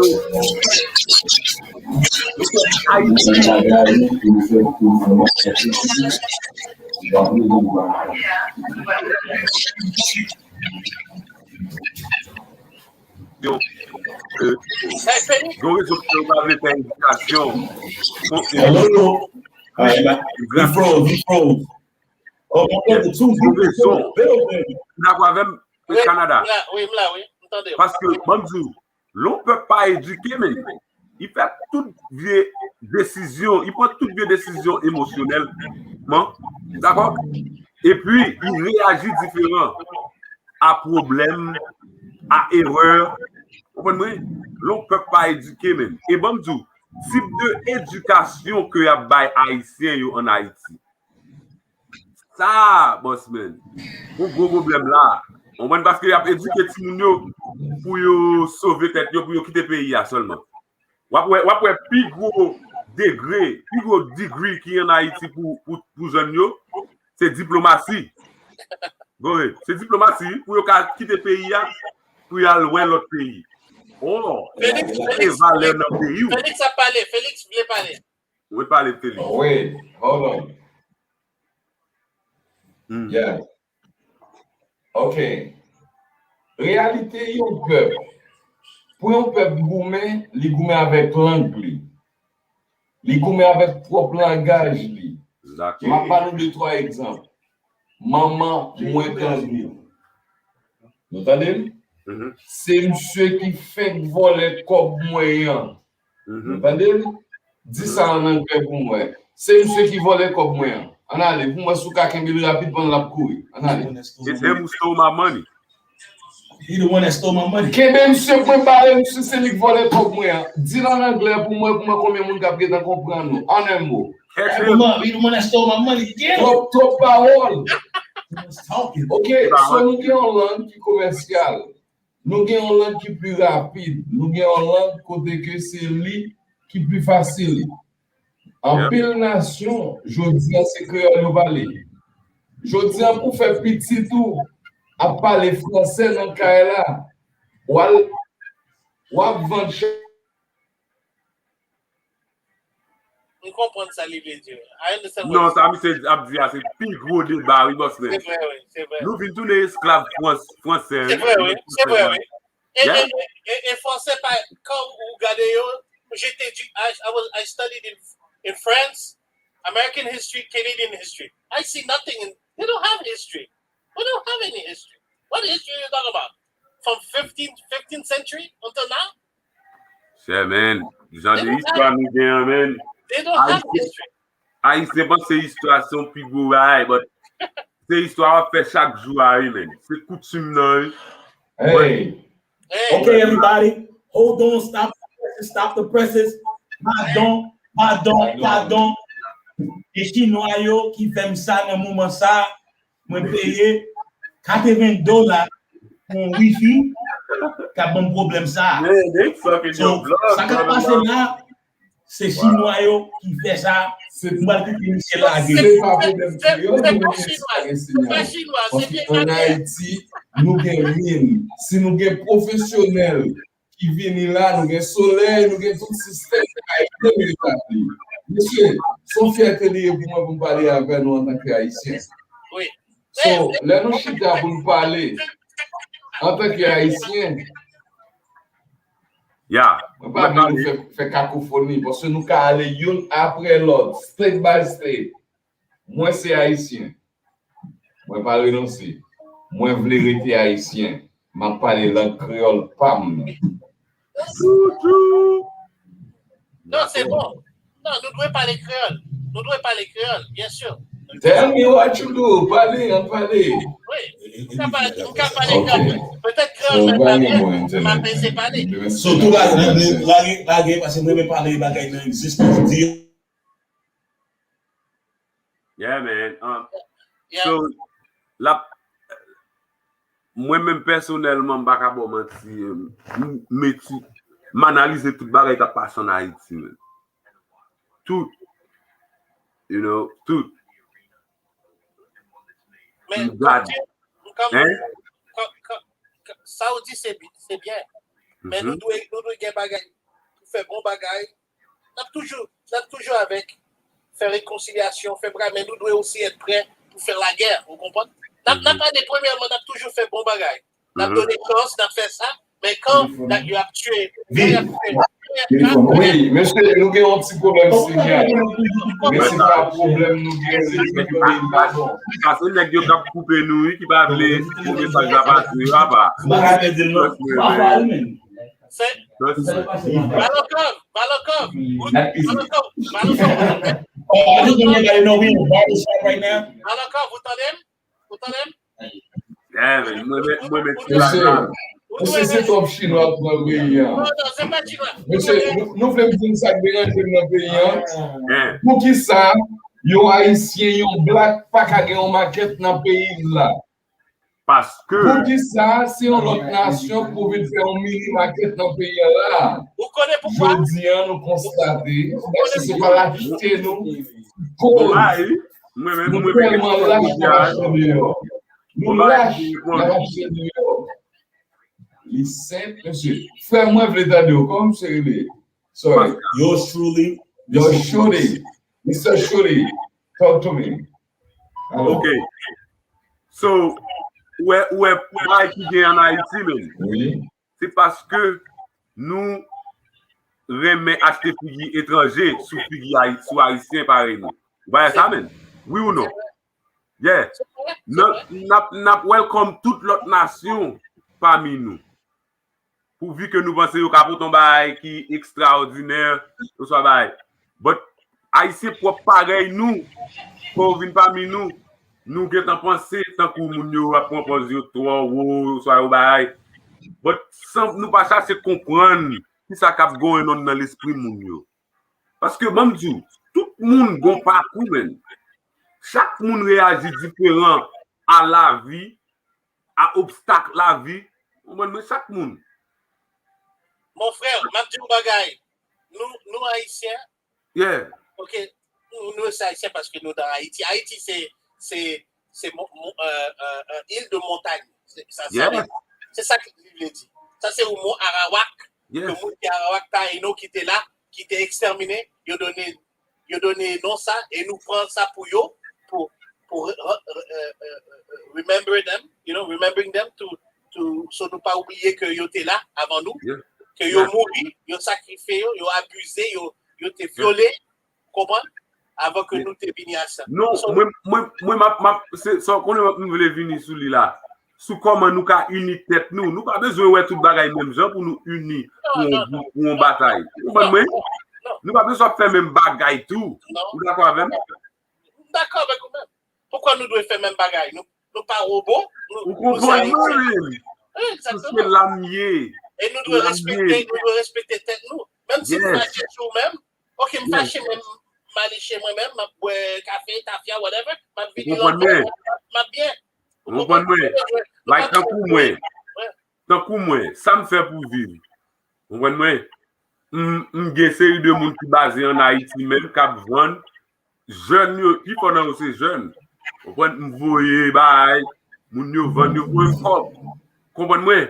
Canada.
Oui.
Parce que, l'on ne peut pas éduquer, mais il fait toutes vieilles décisions, il prend toutes vieilles décisions émotionnellement, d'accord? Et puis, il réagit différent à problème, à erreur. Vous comprenez? L'on ne peut pas éduquer, même. Et bon, type de éducation que y a by haïtien en Haïti. Ça, bossman, pour gros problème là, on va parce qu'il y a éduqué tout le monde pour sauver tête, pour quitter le pays seulement. Ou après, plus gros degré qui est en Haïti pour jeunes, c'est diplomatie. C'est diplomatie pour quitter le pays pour aller loin de l'autre pays. Oh,
Félix a parlé. Félix voulait parler.
Vous voulez parler, Félix?
Oui, hold on. Yeah. OK. Réalité, il y a un peuple. Pour un peuple gourmet, il gourmet avec langue. Il gourmet avec propre langage. Je vais parler de 3 exemples. Maman, moins 15 000. Vous entendez? C'est monsieur qui fait voler comme moyen. Vous entendez? Dis ça en anglais pour moi. C'est monsieur qui vole comme moyen. On allez, pour moi, sous quelqu'un qui rapide pendant la couille. On allez.
It's him who stole my money.
He the one that stole my money.
Quel monsieur peut parler, monsieur, c'est lui qui vole comme moyen. Dis en anglais pour moi combien de monde qui a comprendre. En un mot.
He the one that stole my money. Yeah.
Trop parole.
Talking.
OK, so nous avons une langue qui est commerciale. Nous avons une langue qui est plus rapide. Nous avons une langue côté que c'est lui qui est plus facile. En pile nation, je dis c'est créole nous parler. Je dis pour faire petit tout à parler français dans le là. Ou vendre.
Nous comprenons ça, Livre Dieu.
Non, ça c'est plus gros débat, oui, boss.
C'est vrai, oui, c'est vrai.
Nous venons tous les esclaves français.
C'est vrai, oui. Et français, quand vous regardez, I studied in France, American history, Canadian history. I see nothing they don't have history. We don't have any history. What history are you talking about? From 15th century until now?
Yeah, man. J'en ai histoire, man.
They don't have history.
Haïtien pense que histoire c'est un plus gros bail, but c'est histoire à faire chaque jour, man. C'est coutume, non?
Hey.
Okay, everybody, hold on, stop the presses. Pardon. Les Chinois yo qui font ça dans le moment ça, moi payer $80 pour un wifi, qui a bon problème ça. So, ça qui passe là, c'est Chinois yo qui fait ça.
C'est pas problème chinois. En Haïti, nous avons mine. Si nous avons professionnels qui viennent là, nous avons soleil, nous avons tout le système. Monsieur, son fierté liée pour moi parler avec nous en tant qu'Haïtiens.
Oui.
So, là, nous chita pour nous parler en tant qu'Haïtiens.
Yeah.
On va pas nous faire cacophonie parce que nous allons aller une après l'autre, state by state. Moi, c'est Haïtien. Moi, pas renoncer. Moi, je veux rester Haïtien. Je parle langue créole, pam.
Non, c'est bon. Non, nous devons parler créole. Nous devons parler créole, bien sûr.
Tell me what you do. Parlez.
Oui. On peut parler créole. Peut-être créole, mais c'est parler.
Surtout là, parce que nous parler de bagaille dans l'existence.
Yeah, man.
Yeah.
So, moi-même personnellement, je ne vais pas m'analyser tout le bagage qui passe en Haïti. Tout. You know, tout.
Mais Saoudi, c'est bien. Mais nous devons faire bagaille. Faire bon bagaille. Nous toujours avec faire réconciliation, faire bagaille. Mais nous devons aussi être prêts pour faire la guerre. Vous comprenez? Nous n'avons pas des premièrement, nous avons toujours fait bon bagaille. Nous avons donné chance, nous avons fait ça. Mais quand vous avez tué,
oui, monsieur, nous avons un petit problème signal. Mais ce n'est pas un problème, nous avons
parce que les gens qui coupent nous, qui va appeler le message à passer là-bas.
Balokov. Vous entendez?
Monsieur, c'est trop chinois pour le pays.
Non, c'est pas chinois.
Monsieur, nous voulons dire ça que dans le pays. Pour qui ça, les Haïtiens, les Blacks, pas qu'à gagner une maquette dans le pays là.
Parce que.
Pour qui ça, si on l'autre nation pour venir faire une mini maquette dans le pays là.
Vous connaissez pourquoi?
Je dis, nous constater, que c'est pas l'acheter nous. Nous tellement lâches. Nous lâches dehors. Il est simple, monsieur. Fais-moi l'état de comme c'est lui. Sorry.
Yours truly.
Mr. Shuri, talk to me.
Hello. Okay. So, why qui est en Haïti, même?
Oui.
C'est parce que nous remet acheter figues étrangers sous figues haïtiens pareil. Vous voyez ça, même? Oui ou non? Yeah. Nous welcome toute l'autre nation parmi nous. Pourvu que nous pensions qu'à pour ton bail qui est extraordinaire, tout ça bail. But Haïtien pour pareil nous, pour venir parmi nous, nous qui t'en penser tant que nous a proposé toi ou soit au bail. But sans nous pas chercher comprendre qui ça cap going on dans l'esprit moun yo. Parce que bon Dieu, tout le monde gon parcours même. Chaque monde réagit différent à la vie, à obstacle la vie. Mais chaque monde.
Mon frère, Mabdou Bagay, nous Haïtiens.
Yeah.
Ok, nous Haïtiens parce que nous dans Haïti. Haïti, c'est île de montagne. C'est ça que je lui dit. Ça, c'est au mont Arawak.
Yes.
Le mont Arawak, Taïno qui était là, qui était exterminé. Il a donné non ça et nous prenons ça pour eux, pour remember them, remembering them to So nous pas oublier que yo étaient là avant nous,
Yeah.
que yo mouru, yo sacrifié, yo abusé, yo t'es violé, comprends? Avant que nous t'es venu à ça.
Non,
So,
c'est ça qu'on veut venir sur lui là. Sous comment nous ca unir tête nous, nous pas besoin ouais tout bagaille même gens pour nous unir pour une bataille. Nous pas besoin faire même bagaille tout. Vous d'accord avec moi?
D'accord avec vous même. Pourquoi nous devons faire même bagaille? Nous pas robots.
Vous comprenez?
Exactement.
C'est l'amier.
Et nous devons respecter tête nous. Même si nous fâchons sur nous-mêmes, ok, me fâcher même, m'aller chez moi-même, m'a boire café, tafia, whatever, m'a venir m'a bien.
Vous comprenez? Like tant que moi, ça me fait pour vivre. Vous comprenez? Une série de monde qui basé en Haïti même cap vendre jeunes qui pendant aussi jeunes. Vous comprenez? Vous voyez bye, moun yo vendre pour comprenez?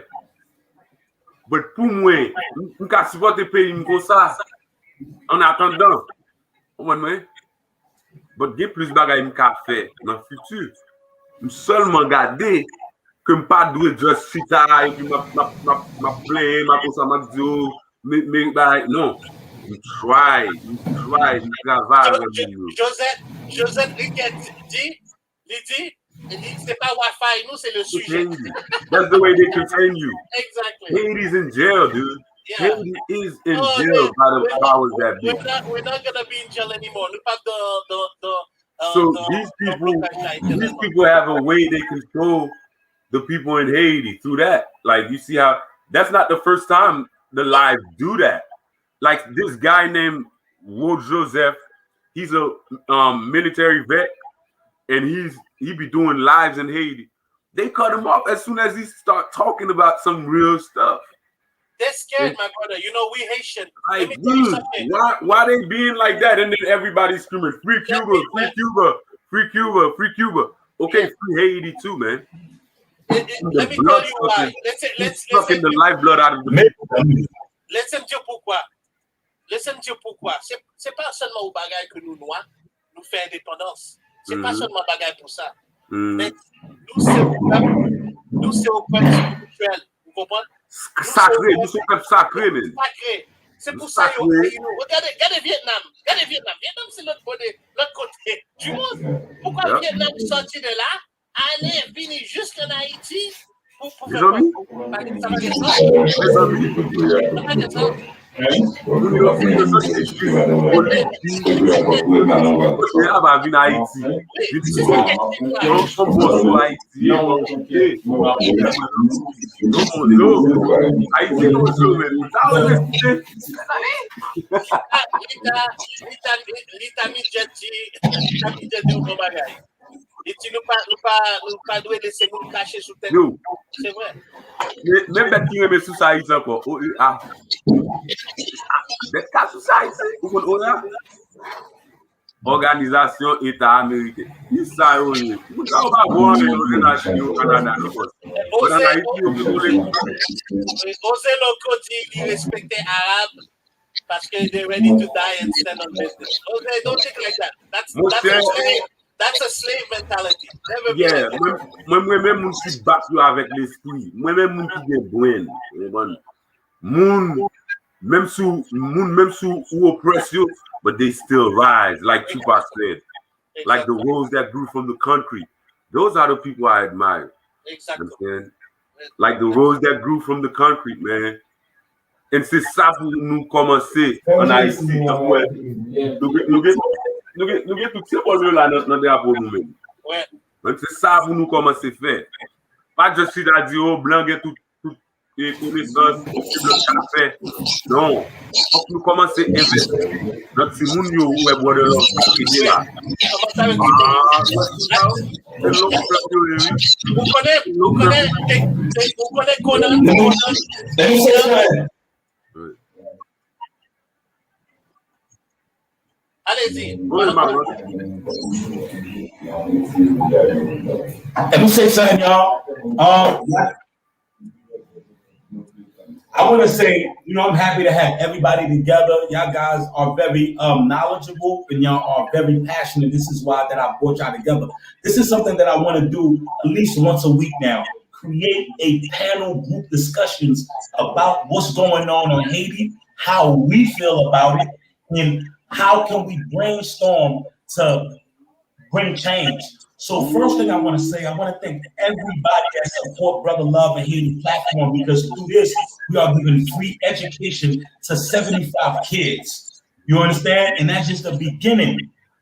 Mais pour moi, on peut supporter pays comme ça en attendant. Vous comprenez? Mais il y a plus de bagages qu'on fait dans le futur. Je seulement garder que je ne pas juste sit et puis ma plaît, ma cosa, ma dit, mais non. We try, travaille.
Joseph Riquet dit, c'est pas Wi-Fi, nous, c'est le sujet.
That's the way they contain you.
Exactly.
Haiti's in jail, dude.
Yeah.
Haiti is in jail by the powers that be.
We're not going to be in jail anymore. Nous pas
So these people have a way they control the people in Haiti through that. Like you see how that's not the first time the lives do that. Like this guy named Wo Joseph, he's a military vet, and he be doing lives in Haiti. They cut him off as soon as he start talking about some real stuff.
They're scared, my brother. You know, we Haitian.
Like, dude, why they being like that? And then everybody's screaming, free Cuba, free Cuba, free Cuba, free Cuba. Okay, free Haiti too, man.
Let me tell you why. Let's
sucking the lifeblood out of the people.
Laissez-moi dire pourquoi. Laissez-moi dire pourquoi. C'est pas seulement au bagage que nous noirs, nous fait indépendance. C'est pas seulement bagage pour ça. Mais nous, c'est au peuple spirituel. Vous comprenez?
Sacré, nous sommes peuple sacré, man.
Sacré. C'est pour ça que regardez Vietnam. Vietnam, c'est l'autre côté du monde. Pourquoi Vietnam sorti de là, aller venir jusqu'en Haïti pour faire quoi? Ça va être ça. Et tu nous pas doit laisser nous cacher sous tête. C'est vrai.
Même bête qui remet sous ça Haïti encore. OEA. Bête cas sous ça Haïti. Vous comprenez OEA? Organisation État américain. Qui ça on est? Vous savez pas voir les États-Unis au Canada.
Osez le côté qui respecte Arabe parce que they're ready to die and stand on business. Osez, don't think like that. That's a slave mentality. Never be like that.
Moi-même, mon qui bat avec l'esprit. Moi-même, mon qui est bon. Même sous ou oppress you, but they still rise, like Tupac said. Exactly. Like the rose that grew from the country. Those are the people I admire.
Exactly.
Understand? Like the rose that grew from the country, man. Et c'est ça pour nous commencer en Haïti. Nous avons tout ces problèmes là dans le drapeau nous-mêmes. C'est ça pour nous commencer à faire. Pas juste si tu dit, oh, blanc et tout les connaissances, le café. Non. Faut que nous commencer à investir. Notre si moun yo ou est bois de l'eau qui est là. Vous
connaissez Conan. Allez-y.
Let me say something, y'all. I want to say, I'm happy to have everybody together. Y'all guys are very knowledgeable and y'all are very passionate. This is why that I brought y'all together. This is something that I want to do at least once a week now. create a panel group discussions about what's going on in Haiti, how we feel about it, and how can we brainstorm to bring change. So first thing I want to say, I want to thank everybody that support Brother Love and Haiti platform, because through this, we are giving free education to 75 kids. You understand? And that's just the beginning.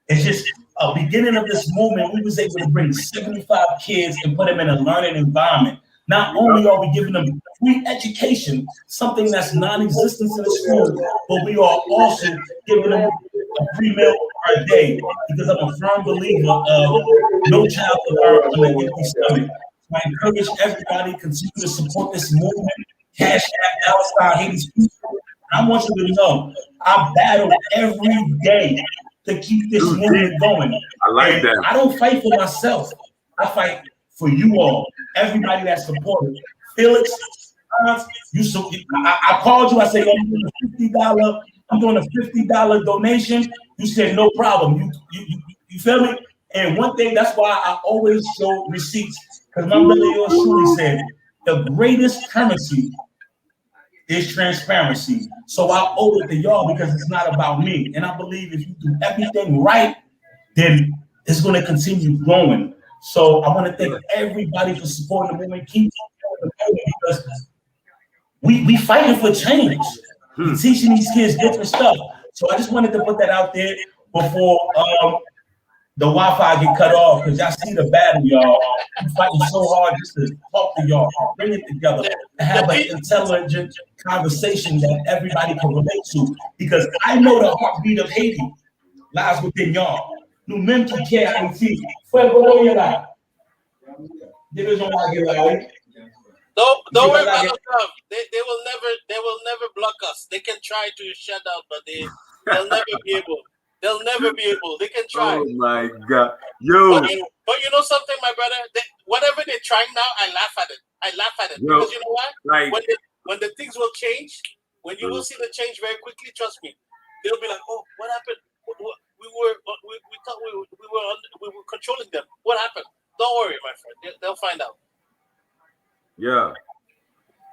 It's just a beginning of this movement. We was able to bring 75 kids and put them in a learning environment. Not only are we giving them free education, something that's non-existent in the school, but we are also giving them a free meal per day, because I'm a firm believer of no child will learn on an empty stomach. So I encourage everybody to continue to support this movement. Cash App, Palestine, Haiti's people. I want you to know I battle every day to keep this movement going.
I like that.
I don't fight for myself. I fight for you all, everybody that's supported. Felix, I called you. I said, I'm doing a $50 donation. You said no problem. You feel me? And one thing, that's why I always show receipts, because my brother yours truly said the greatest currency is transparency. So I owe it to y'all, because it's not about me. And I believe if you do everything right, then it's going to continue growing. So I want to thank everybody for supporting the movement. Keep supporting the movement, because we fighting for change. We're teaching these kids different stuff. So I just wanted to put that out there before the Wi-Fi get cut off, because y'all see the battle, y'all. I'm fighting so hard just to talk to y'all, bring it together, and have an intelligent conversation that everybody can relate to. Because I know the heartbeat of Haiti lies within y'all. Nous même qui care Haiti. Frère, comment il est là? Division Wagyu.
Don't worry about them. They will never block us. They can try to shut out, but they'll never be able. They'll never be able. They can try.
Oh my God, yo!
But you know something, my brother. Whatever they're trying now, I laugh at it. Yo, because you know what? Like when the things will change, when you will see the change very quickly. Trust me, they'll be like, "Oh, what happened? We thought we were controlling them. What happened?" Don't worry, my friend. They'll find out.
Yeah,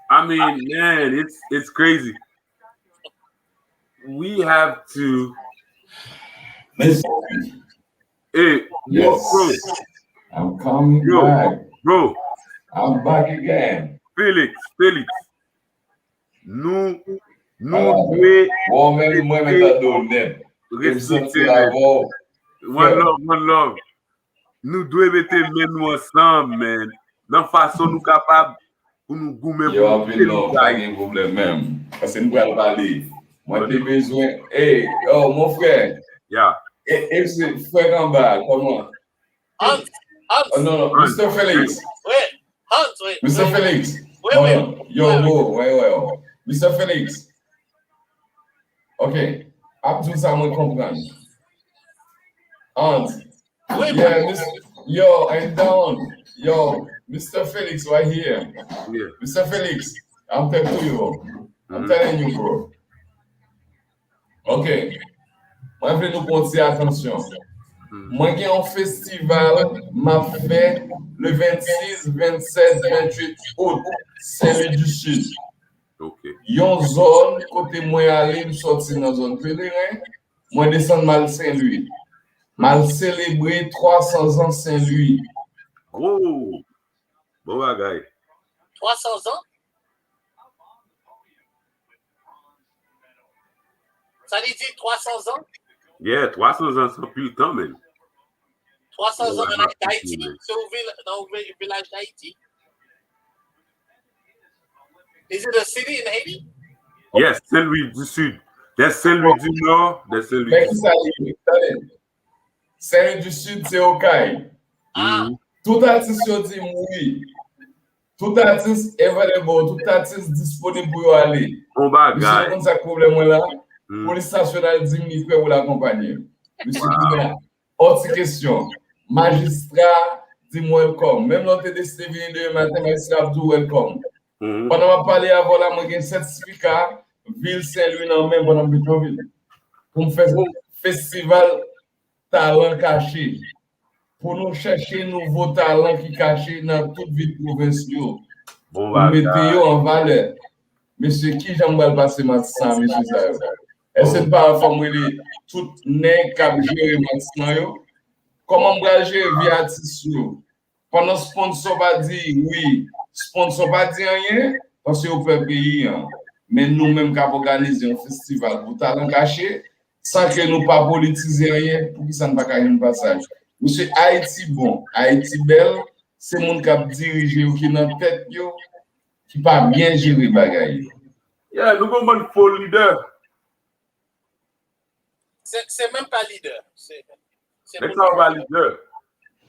I mean, man, it's crazy. We have to. Hey,
Yes.
bro.
I'm coming
Yo,
back.
bro.
I'm back again.
Felix. Nous One love. Nous devons mettre les mains ensemble, man. Dans façon nous capable pour nous goumer.
Yo, I love, pas de problème même. Parce que nous allons parler. Moi, j'ai besoin. Hey, oh, mon frère.
Yeah.
Et c'est frère en bas, comment?
Hans.
Oh, non, Mr. Felix.
Wait, Hans, wait.
Mr. Felix.
Wait.
Yo, wait. Mr. Felix. Ok. Abdou, ça me comprend. Hans. Yeah, yo, I'm down. Yo, Mr. Felix right here.
Yeah.
Mr. Felix, I'm telling you. I'm telling you, bro. Ok. Moi, je vais nous porter attention. Moi, j'ai un festival, m'a fait le 26, 27, 28 août, Saint-Louis du Sud.
Ok.
Yon zone, côté moi aller, je sorti dans la zone pèlerin, moi descendre mal Saint-Louis. Mal célébrer 300 ans Saint-Louis.
Oh, bon bagaille.
300 ans? Ça dit 300 ans?
Yeah, 300 ans, c'est plus le temps, même.
300 ans en Haïti, c'est dans le village d'Haïti. Is it a city in Haiti?
Yes, Saint-Louis du Sud. That's Saint-Louis du Nord, that's Saint-Louis du Sud.
Saint-Louis du Sud, c'est Okaï. Tout artiste dit oui. Tout artiste available, tout artiste disponible pour aller.
Bon bagaille.
Monsieur, ça problème là. Police nationale dit qu'il peut vous l'accompagner. Monsieur, autre question. Magistrat dit welcome. Même l'autre décidé de venir de matin, magistrat dit welcome. Pendant que je parlais avant là, j'ai un certificat Ville Saint-Louis dans même pendant que pour me faire un festival talent caché. pour nous chercher nouveaux talents qui cachés dans toute ville provinciale.
Bon,
Pour mettre en valeur. Monsieur, qui j'aime mal passer maintenant, monsieur Zayo? Est-ce que pas formuler tout nègre qui a géré maintenant? Comment on gérer via artiste? Pendant sponsor va dire oui, sponsor va dire rien parce qu'on peut payer. Mais nous-mêmes qui avons organisé un festival pour talent caché, sans que nous pas politiser rien, pour que ça ne va pas un passage. Monsieur Haïti bon, Haïti belle, c'est mon qui a dirigé ou qui est dans tête yo, qui pas bien gérer bagaille.
Yeah, nous avons un faux leader.
C'est même pas leader. C'est
pas leader.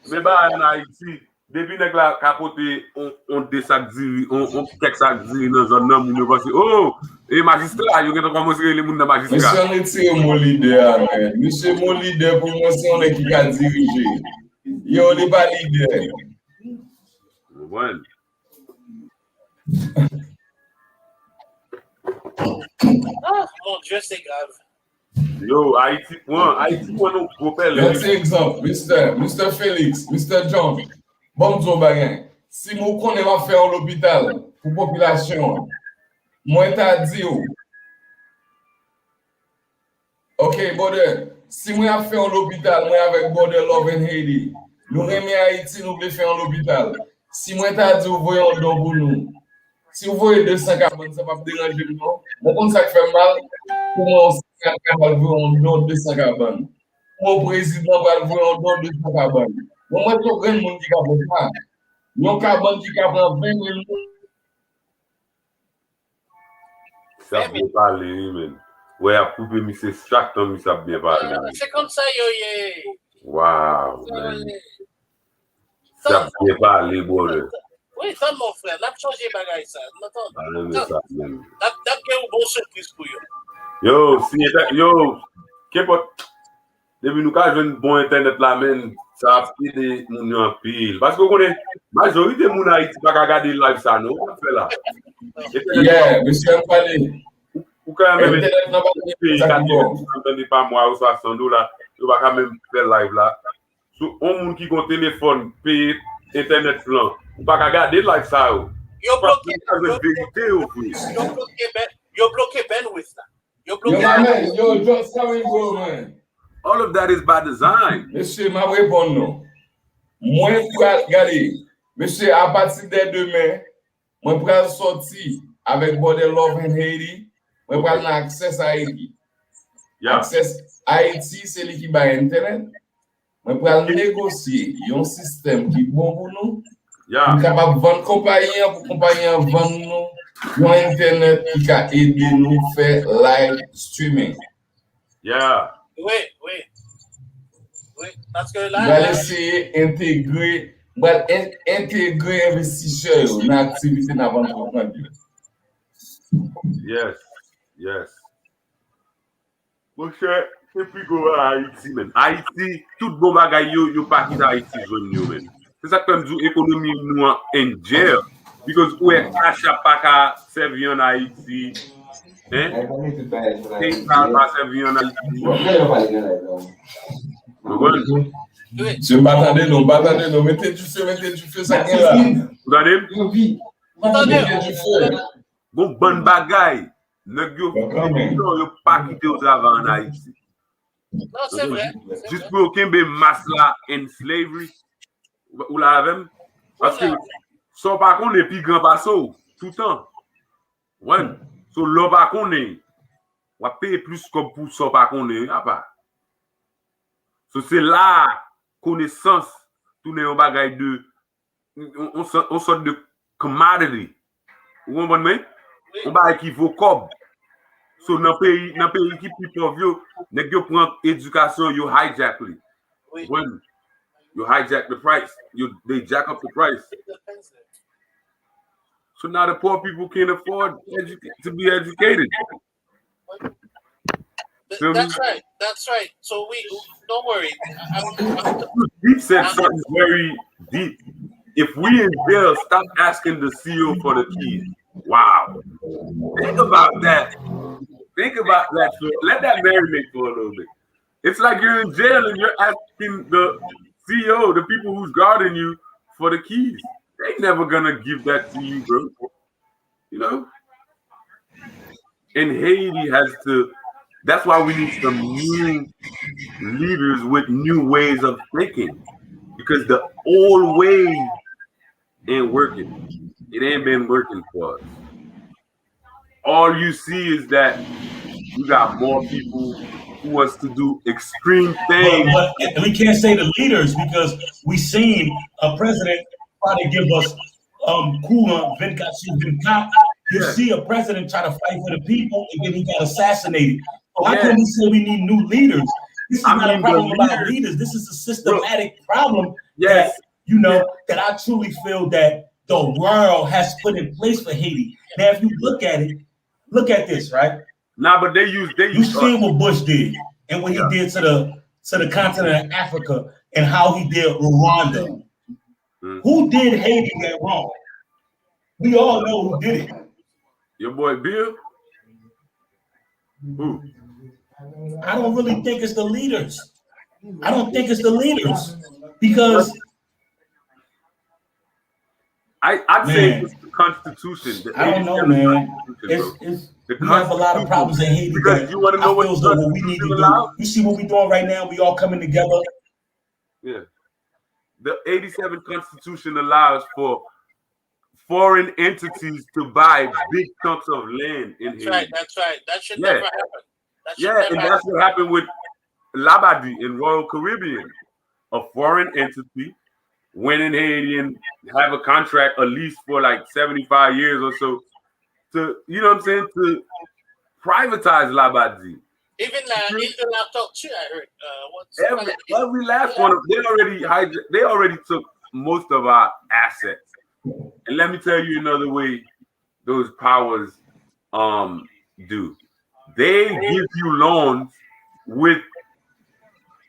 Mais bah en Haïti, depuis que la capoté, on désactive, on texte dans un homme, on pense oh, et magistrat, il y a commencé les gens de magistrat.
Monsieur, on est mon leader, monsieur, mon leader pour moi, c'est on est qui a dirigé. Yo, n'est pas leader.
Ouais.
Ah, mon Dieu, c'est grave.
Yo, Haïti, nous propelle.
Un exemple, Mr. Félix, Mr. John, bon, si nous connaissons faire l'hôpital pour la population, moi, t'as dit, ok, border, si moi, fait l'hôpital, moi, avec Border Love in Haiti, nous remet Haïti, nous voulons faire l'hôpital. Si moi, t'as dit, vous voyez un don pour nous. Si vous voyez 240, ça va me déranger, non? Mon compte, ça fait mal. Pour moi, on va voir un don 240. Mon président va voir un don 240. Moi, je suis un monde qui a fait ça. Mon carbone qui a pris 20 000.
Ça bien parler, man. Ouais, à couper, mais c'est chaque temps, mais ça bien parler.
C'est comme ça, yo.
Waouh, man. Ça bien parler, bon.
Oui, ça, mon frère. N'a pas changé bagaille ça.
Ça, man.
N'a pas une bonne surprise pour eux.
Yo, qu'importe. Depuis nous, quand j'ai un bon internet là, man, ça a pris des gens en pile. Parce que la majorité de gens Haïti pas regarder le live ça, non? On fait là.
Yeah, monsieur Mpale.
Ou quand même,
Internet n'a pas
pays, $40 par mois ou $60, tu vas quand même faire live là. So, un monde qui a un téléphone, paye internet plan, ou pas regarder le live ça.
Yo bloqué bandwidth là.
Yo, just how it go, man.
All of that is by design.
Monsieur, ma réponse non. Moi, regardez, monsieur, à partir de demain, moi, je vais sortir avec Border Love in Haiti. Moi, je vais avoir accès à Haiti.
Yeah.
Accès à Haiti, c'est lui qui va Internet. Moi, je vais négocier un système qui est bon pour nous.
Yeah.
Nous sommes capables de vendre compagnie pour compagnie vendre nous un Internet qui va aider nous à faire live streaming.
Yeah.
Oui. Parce que là.
On va essayer d'intégrer investisseurs dans l'activité de la vente.
Yes. Mon cher, c'est plus gros à Haïti, man. Haïti, tout bon bagay yo parti d'Haïti, man. C'est ça que l'économie nous en jail. Because ouais, achat pas qu'à servir en Haïti. Hein? C'est pas servir en Haïti.
Je m'attendais, non, mettez du feu, ça qui est là.
Vous entendez? Bon bagay, yo pas quitté au travail en Haïti.
Non, c'est vrai.
Juste pour qu'il y ait masse là in slavery, ou la même, parce que son par contre est plus grand passo tout le temps. Ouais, so l'on par contre, on va payer plus comme pour son par contre, pas. So c'est là connaissance tourner en bagaille de on sort de commodity. Vous comprenez? On va qui vaut comme. So dans pays qui plus pauvre, nèg yo prend éducation, yo hijack li. When you hijack the price, they jack up the price. So now the poor people can't afford to be educated.
That's right. So don't worry.
Deep said something very deep. If we in jail, stop asking the CEO for the keys. Wow. Think about that. Let that marinate for a little bit. It's like you're in jail and you're asking the CEO, the people who's guarding you for the keys, they never gonna give that to you, bro. You know? And Haiti has to, that's why we need some new leaders with new ways of thinking. Because the old way ain't working. It ain't been working for us. All you see is that you got more people who wants to do extreme things.
But we can't say the leaders because we seen a president try to give us Kula Venkat. You see a president try to fight for the people and then he got assassinated. So how can we say we need new leaders? This is not a problem about leaders. This is a systematic problem that, you know, that I truly feel that the world has put in place for Haiti. Now, if you look at it, look at this, right?
Nah, but you
seen what Bush did and what he did to the continent of Africa and how he did Rwanda. Who did Haiti that wrong? We all know who did it.
Your boy Bill? Who?
I don't really think it's the leaders. I don't think it's the leaders because
I'd say it's the Constitution.
I don't know, man. We have a lot of problems in Haiti.
Because you want to know what
we need to do. You see what we're doing right now? We all coming together.
Yeah. The 87 Constitution allows for foreign entities to buy big chunks of land in Haiti.
That's right. That should never happen.
That's what happened with Labadie in Royal Caribbean. A foreign entity went in Haiti and have a contract, a lease for like 75 years or so, to, you know what I'm saying, to privatize Labadie.
Even in the laptop too, I heard.
Every last one of they already took most of our assets. And let me tell you another way those powers do. They give you loans with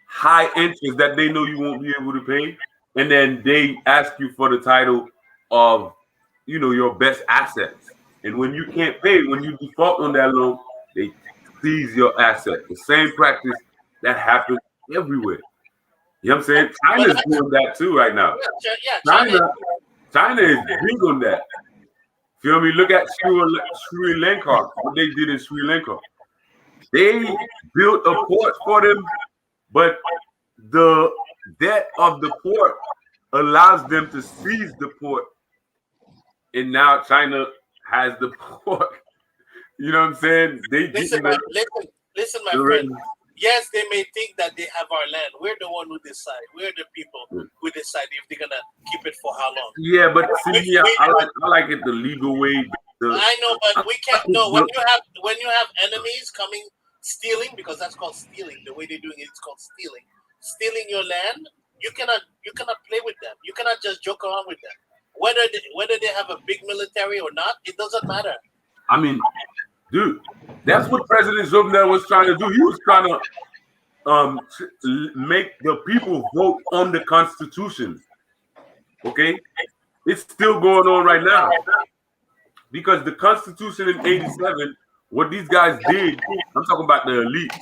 high interest that they know you won't be able to pay, and then they ask you for the title of, you know, your best assets. And when you can't pay, when you default on that loan, they seize your asset. The same practice that happens everywhere. You know what I'm saying? China's doing that too right now. China is big on that. Feel me? Look at Sri Lanka, what they did in Sri Lanka. They built a port for them, but the debt of the port allows them to seize the port. And now China has the port. You know what I'm saying?
Listen, my friend. Yes, they may think that they have our land. We're the one who decide. We're the people who decide if they're gonna keep it for how long.
Yeah, but see, I like it the legal way.
I know, but we can't. No, when you have enemies coming stealing, because that's called stealing. The way they're doing it's called stealing your land. You cannot play with them. You cannot just joke around with them. Whether they have a big military or not, it doesn't matter.
I mean, dude, that's what President Jovenel was trying to do. He was trying to make the people vote on the Constitution. Okay? It's still going on right now. Because the Constitution in 87, what these guys did, I'm talking about the elite,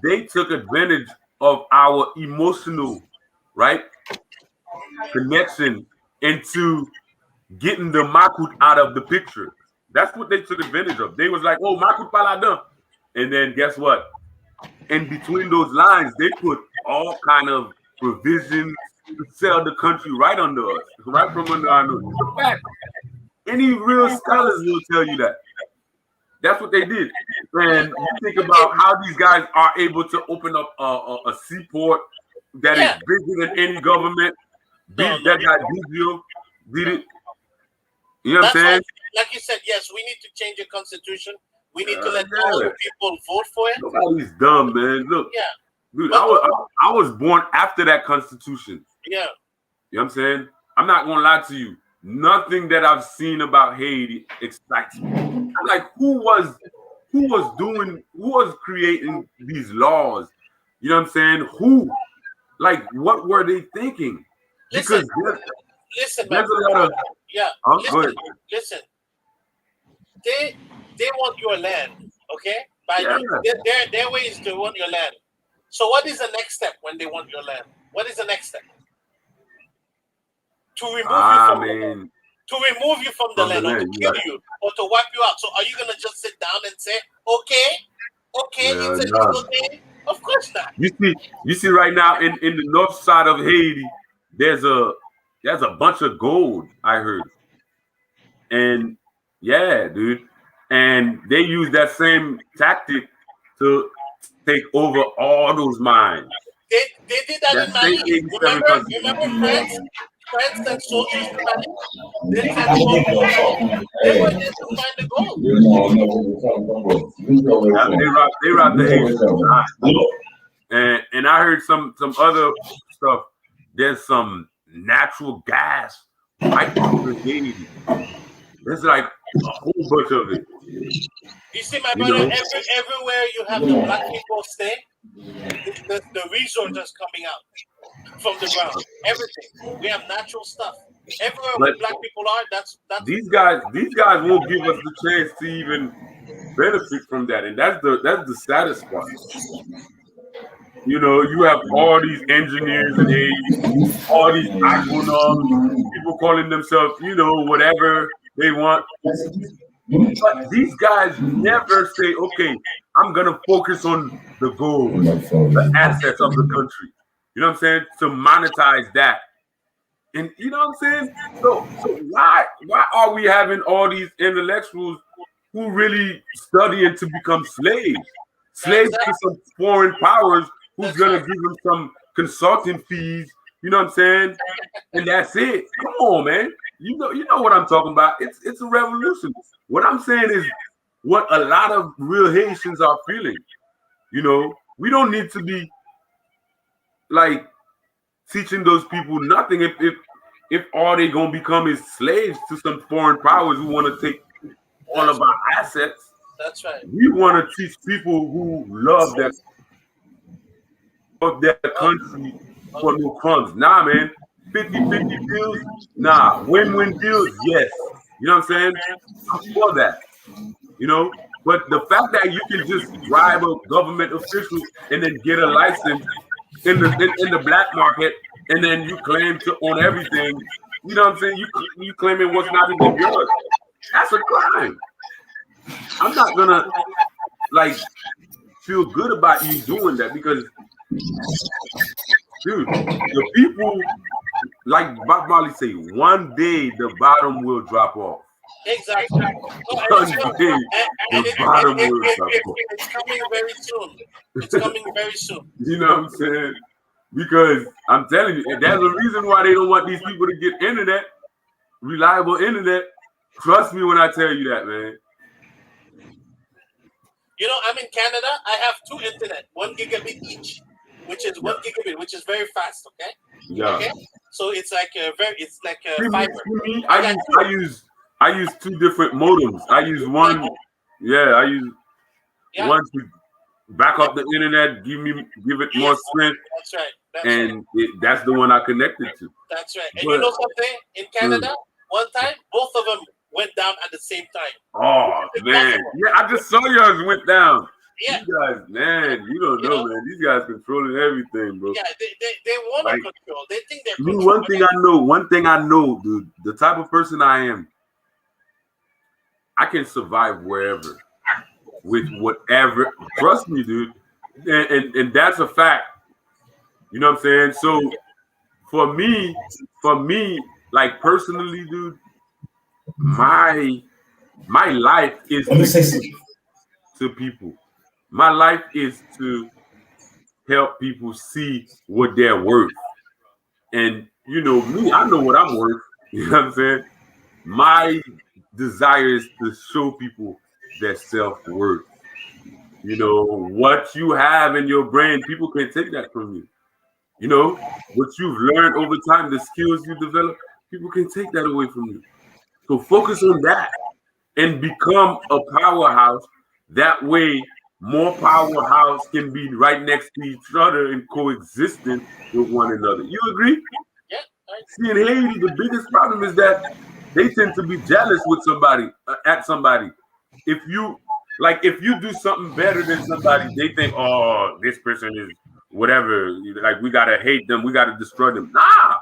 they took advantage of our emotional, right, connection into getting the Makut out of the picture. That's what they took advantage of. They was like, oh, Makut Paladin. And then guess what? In between those lines, they put all kind of provisions to sell the country right under us, right from under our nose. In fact, any real scholars will tell you that. That's what they did. And you think about how these guys are able to open up a seaport that is bigger than any government. That guy Digio did it. You know what I'm saying?
Like you said, yes, we need to change the Constitution. We need to let all the people vote for it.
Nobody's dumb, man. Look, dude, I was born after that Constitution.
Yeah.
You know what I'm saying? I'm not gonna lie to you. Nothing that I've seen about Haiti excites me. I'm like, who was creating these laws? You know what I'm saying? Who? Like, what were they thinking?
Listen,
there's a lot of
listen. They want your land, okay? Their way is to want your land. So what is the next step when they want your land? What is the next step? To remove you from the land. To remove you from the land, or to kill you, or to wipe you out. So are you gonna just sit down and say, okay, it's a legal thing? Of course not.
You see right now in the north side of Haiti, there's a bunch of gold, I heard. And yeah, dude. And they use that same tactic to take over all those mines.
They did that in Mali. Remember France and soldiers in Mali? They sent soldiers. They were there to find the gold.
They robbed the Haitians. And I heard some other stuff. There's some natural gas right over Haiti. There's like a whole bunch of it.
You see, my brother, everywhere you have the black people stay, the resources coming out from the ground. Everything. We have natural stuff. Everywhere where black people are, that's
these guys won't give us the chance to even benefit from that. And that's the saddest part. You know, you have all these engineers and all these agronomes, people calling themselves, you know, whatever they want. But these guys never say, okay, I'm going to focus on the gold, the assets of the country. You know what I'm saying? To monetize that. And you know what I'm saying? So why are we having all these intellectuals who really studying to become slaves? Slaves to some foreign powers who's going to give them some consulting fees. You know what I'm saying? And that's it. Come on, man. You know what I'm talking about. It's a revolution. What I'm saying is what a lot of real Haitians are feeling. You know, we don't need to be like teaching those people nothing if all they gonna become is slaves to some foreign powers who want to take all of our assets.
That's right.
We want to teach people who love their country for no crumbs. Nah, man. 50-50 deals? Nah. Win-win deals? Yes. You know what I'm saying? I'm for that. You know? But the fact that you can just bribe a government official and then get a license in the black market and then you claim to own everything, you know what I'm saying? You claiming what's not even yours. That's a crime. I'm not gonna like feel good about you doing that because, dude, the people, like Bob Marley say, one day the bottom will drop off.
Exactly.
One day the bottom will drop off.
It's coming very soon. It's coming very soon.
You know what I'm saying? Because I'm telling you, there's a reason why they don't want these people to get internet, reliable internet. Trust me when I tell you that, man.
You know, I'm in Canada. I have 2 internet, 1 gigabit each, which is 1 gigabit, which is very fast. Okay.
Yeah.
Okay. So it's like fiber.
Me, I use 2 different modems. I use one. Yeah, I use one to back up the internet, give it more strength.
That's right.
That's the one I connected to.
That's right. And you know something? In Canada, one time, both of them went down at the same time.
Oh, man. Yeah, I just saw yours went down.
Yeah.
You guys, man, you don't know, man. These guys controlling everything, bro.
Yeah, they want to control. They think they're
controlling. One thing I know, dude, the type of person I am, I can survive wherever with whatever. Trust me, dude. And that's a fact. You know what I'm saying? So for me, like personally, dude, my life is to people. My life is to help people see what they're worth. And you know me, I know what I'm worth. You know what I'm saying? My desire is to show people their self-worth. You know, what you have in your brain, people can take that from you. You know, what you've learned over time, the skills you develop, people can take that away from you. So focus on that and become a powerhouse. That way, more powerhouse can be right next to each other and coexisting with one another. You agree?
Yeah.
See, in Haiti, the biggest problem is that they tend to be jealous with somebody, at somebody. If you do something better than somebody, they think, oh, this person is whatever. Like we gotta hate them, we gotta destroy them. Nah,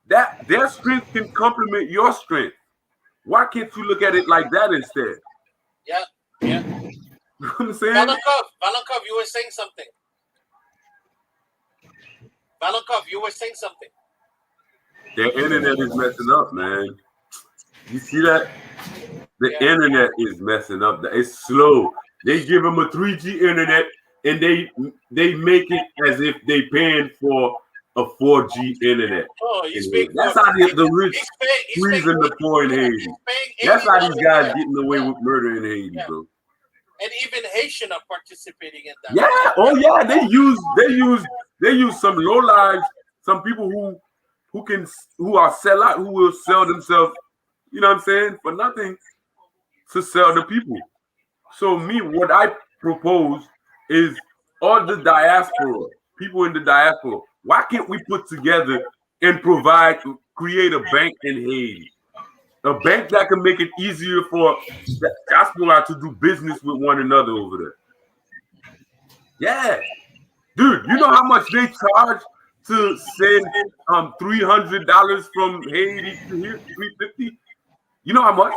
that their strength can complement your strength. Why can't you look at it like that instead?
Yeah, yeah.
You know what I'm saying?
Valenkov, you were saying something. Valenkov, you were saying something.
The internet is messing up, man. You see that? The internet is messing up. It's slow. They give them a 3G internet and they make it as if they paying for a 4G internet.
Oh, he's paying.
That's how the rich squeezing the poor in Haiti. That's how these guys getting away with murder in Haiti, bro.
And even Haitian are participating in that.
Yeah, oh yeah, they use some low lives, some people who are sellout, who will sell themselves, you know what I'm saying, for nothing to sell the people. So what I propose is all the diaspora, people in the diaspora, why can't we put together and create a bank in Haiti? A bank that can make it easier for the diaspora to do business with one another over there. Yeah. Dude, you know how much they charge to send $300 from Haiti to here? $350? You know how much?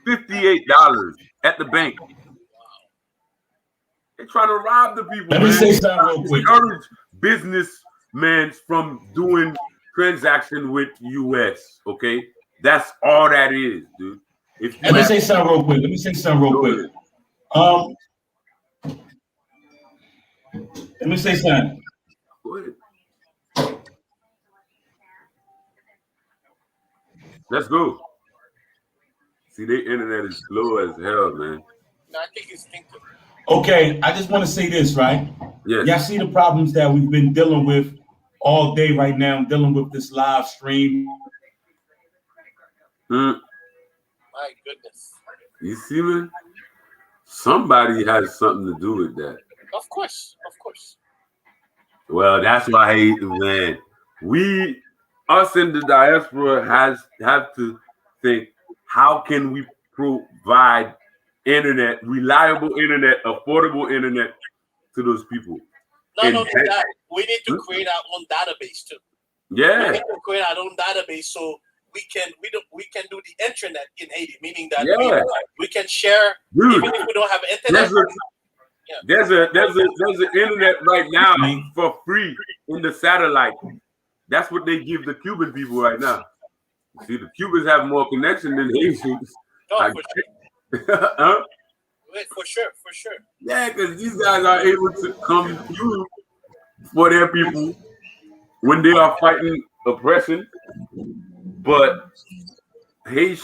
$58 at the bank. They're trying to rob the people.
Let me say something real quick.
Encourage businessmen from doing transaction with US, okay? That's all that is, dude.
Let me say something real quick. Let me say something.
Go ahead. Let's go. See, their internet is slow as hell, man.
No, I think it's thinking.
Okay, I just want to say this, right?
Yes.
Y'all see the problems that we've been dealing with all day right now, dealing with this live stream.
My goodness.
You see, man? Somebody has something to do with that.
Of course.
Well, that's why, man, us in the diaspora have to think, how can we provide internet, reliable internet, affordable internet to those people?
Not only that, we need to create our own database too.
Yeah.
We need to create our own database so we can do the internet in Haiti, meaning that we can share.
Dude,
even if we don't have internet.
There's an internet right now for free in the satellite. That's what they give the Cuban people right now. See, the Cubans have more connection than Haitians.
Oh, for sure.
Huh?
For sure.
Yeah, because these guys are able to come through for their people when they are fighting oppression. But Haitians